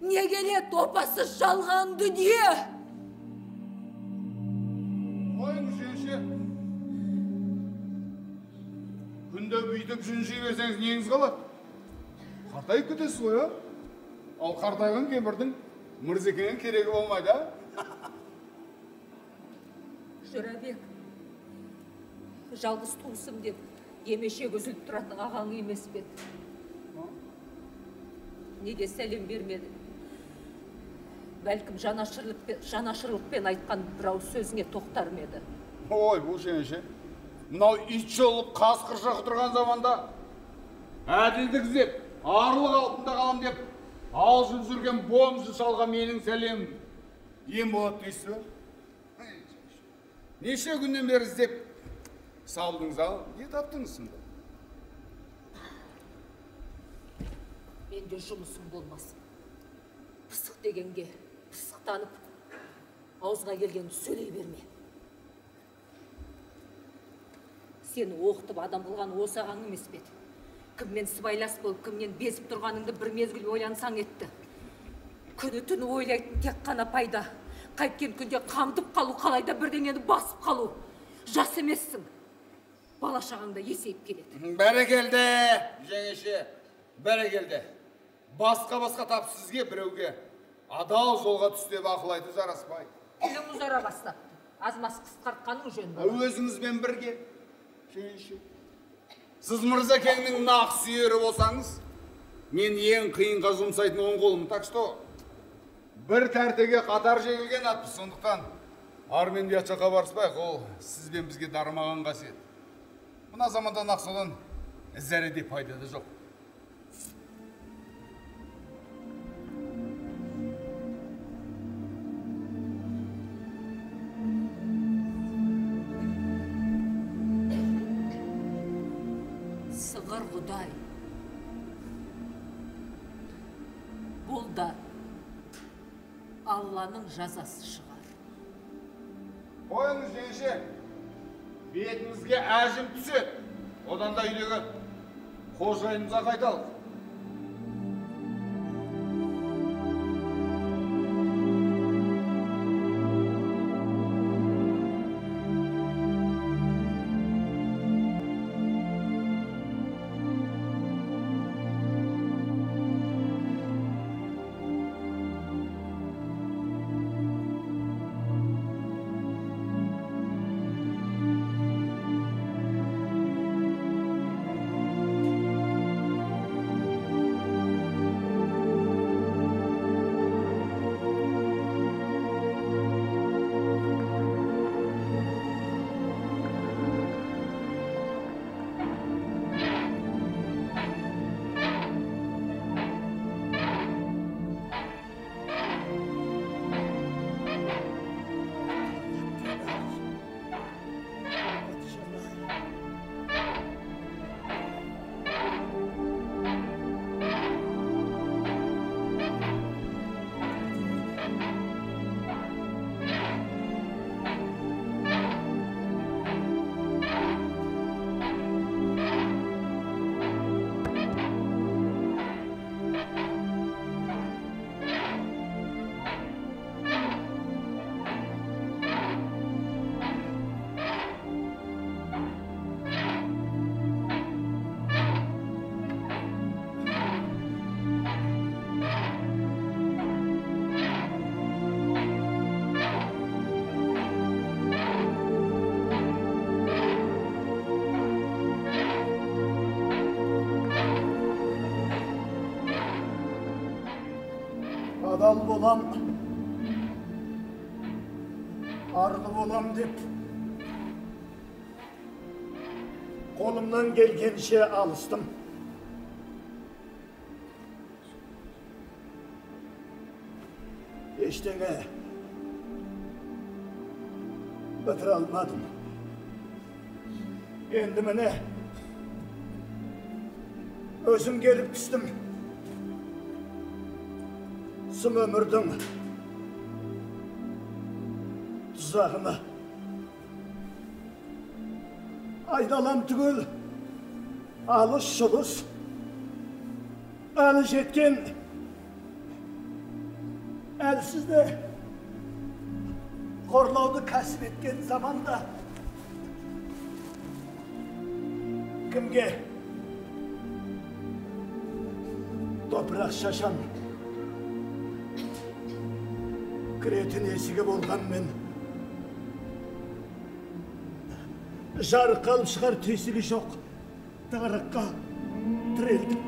Не келеді опасыз жалған дүние? Қойыңыз жеңше. Күнде бүйтіп жүнжей берсеңіз неңіз қалады? Қартайып кетесіз ғой, а? Ал қартайған кемпірдің мырзекенің керегі болмайды, а? Жұрабек, жалғыз туысым деп емешек үзіліп тұратын ағаң емес пе еді? Неге сәлем бермеді? Бәлкім жанашырлықпен айтқан бір ауыз сөзіңе тоқтар ма еді? Ой, бұл жеңше. Мынау ит жолып қасқыр жақ тұрған заманда әділдік іздеп, арлық алтында қалам деп, алжып жүрген бомжы шалға менің сәлем ем болады дейсіз бе? Неше күннен бері іздеп салдыңыз ал, не таптыңыз сонда? Менде жұмысым болмасын. Пысық дегенге пысықтанып, аузға келгенді сөйлей берме. Сені оқытып адам қылған осы ағаң емес пе еді? Кіммен сыбайлас болып, кімнен безіп тұрғаныңды бір мезгіл ойлансаң етті. Күні түні ойлайтын тек қана пайда. Қайткен күнде қамдып қалу, қалайда бірдеңені басып қалу. Жас емессің. Бала шағаңда есейіп келеді. Бәрекелді, жеңеше, бәрекелді. Басқа тап сізге біреуге адал жолға түсте ақыл айту жараспайды. Тілің ұзара бастапты. Аз-маз қысқартқаның жөн болады. Өзіңізбен бірге, жеңеше. Сіз Мырза Кеңнің нақ сүйері болсаңыз, мен ең қиынға жұмсайтын оң қолым, так что бір тәртеге қатар жегілген атпыз, сондықтан армен ұятшаққа барыспайық, ол сізбен бізге дарымаған қасиет. Мына заманда нақ содан зәреде пайда да жоқ. Сығыр Құдай. Бұл да Алланың жазасы шығар. Қойыңыз жеңеше, бетіңізге әжім түседі. Одан да үйдегі қожайынымызға қайталық. Adal bolam, arlı bolam деп, қолымнан келгенше алыстым. Ештеңе бітіре алмадым. Енді міне өзім келіп түстім. Сым өмірдің тұзағына. Айналам түгел, алыс-жұлыс, әлі жеткен, әлсіз де қорлауды кәсіп еткен заманда кімге топырақ шашам кіретін есігі болған мен жарық қалып шығар түйсігі жоқ тығырыққа тірелдім.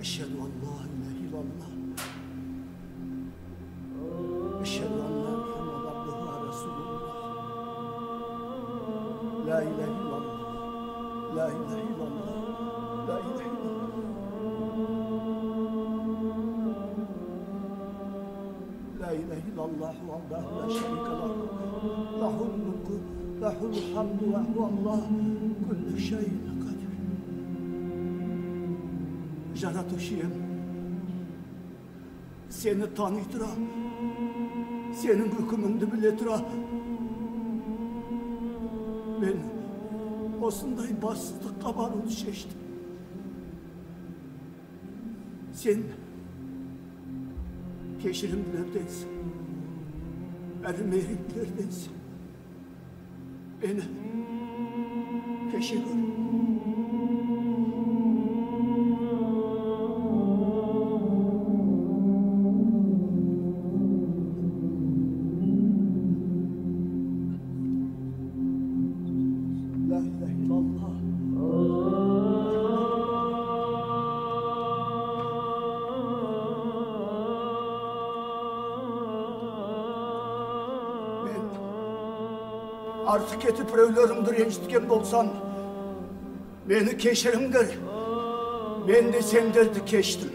Eşhedü en la ilahe illallah. Eşhedü en la Muhammed abduhu ve resulullah. La ilahe illallah. La La ilahe illallah. La ilahe illallah. La ilahe illallah vallahu la şerike lahu. Lahul mulku, lahul hamdu ve huvallah kullu şeyin kadir. Jaratuşiyem. Seni tanıytıra. Senin hükümünü biletıra. Ben osundayım bassızlık kabarını şeştim. Sen keşirimlerdensin. Ermeyimlerdensin. Beni keşirim. La ilahe illallah. Ben artık etip rövlerimdir eniştken bolsan beni keşirimdir. Ben de senderdi keştim.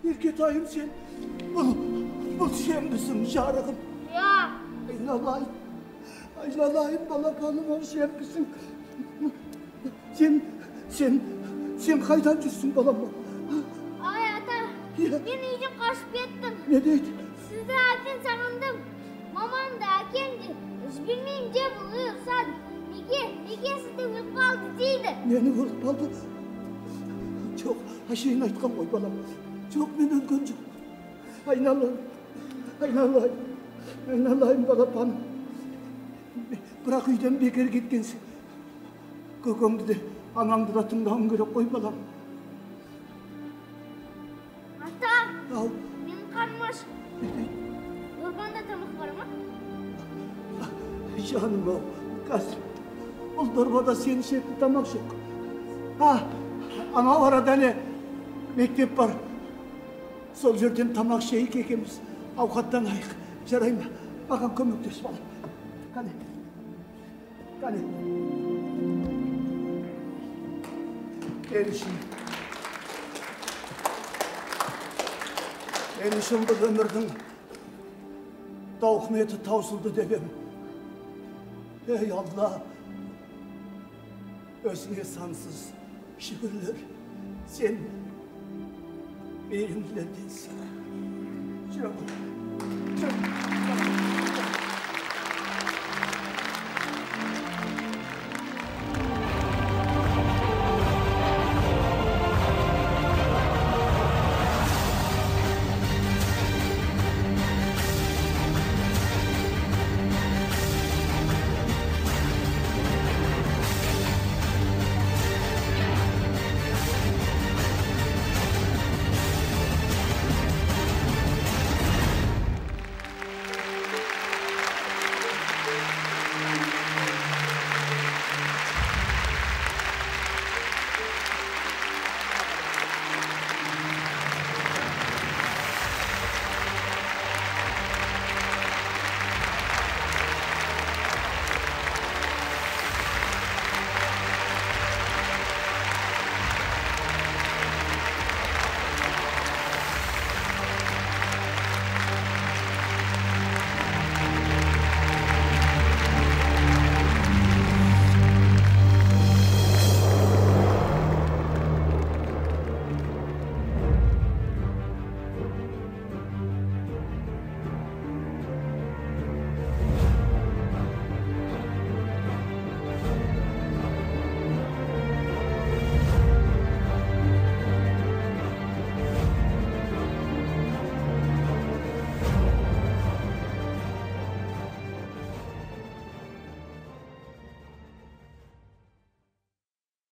Erketayım sen. Bu sen misin şarkım? Ya. Allah'ım balakanım o sen misin? Sen kaydan düşsün balam? Ay ata, ben iyice kaçıp ettim. Ne dedi? Sizi erken sanındım. Mamam da erkendi. Bilmeyince buluyor sadece. Nige sizde uyku aldı değildi. Neni vurdu kaldı? Çok haşeyin aytkan koy balam. Çok men ölgün çok. Aynallah. Aynallahım balapanım. Bırak uydan bekar gitkensin. Kökömdü de anamdı da tımdağım gerek koy balam. Ata, Al. benim karnım aç. Yorganda tamık var mı? Canım o. Kasım. O torbada senin şekli tamak yok. Ha, ama orada ne? Mektep var. Sol yerden tamak şeyi kekemiz. Avukattan ayık. Jarayım. Bakan kömekteş bana. Kane. Erişim bu ömürdün tavukmeti tavsuldu debem. Ey Allah! Özüne sansız şükürler. Sen benimlerdensin. Çok.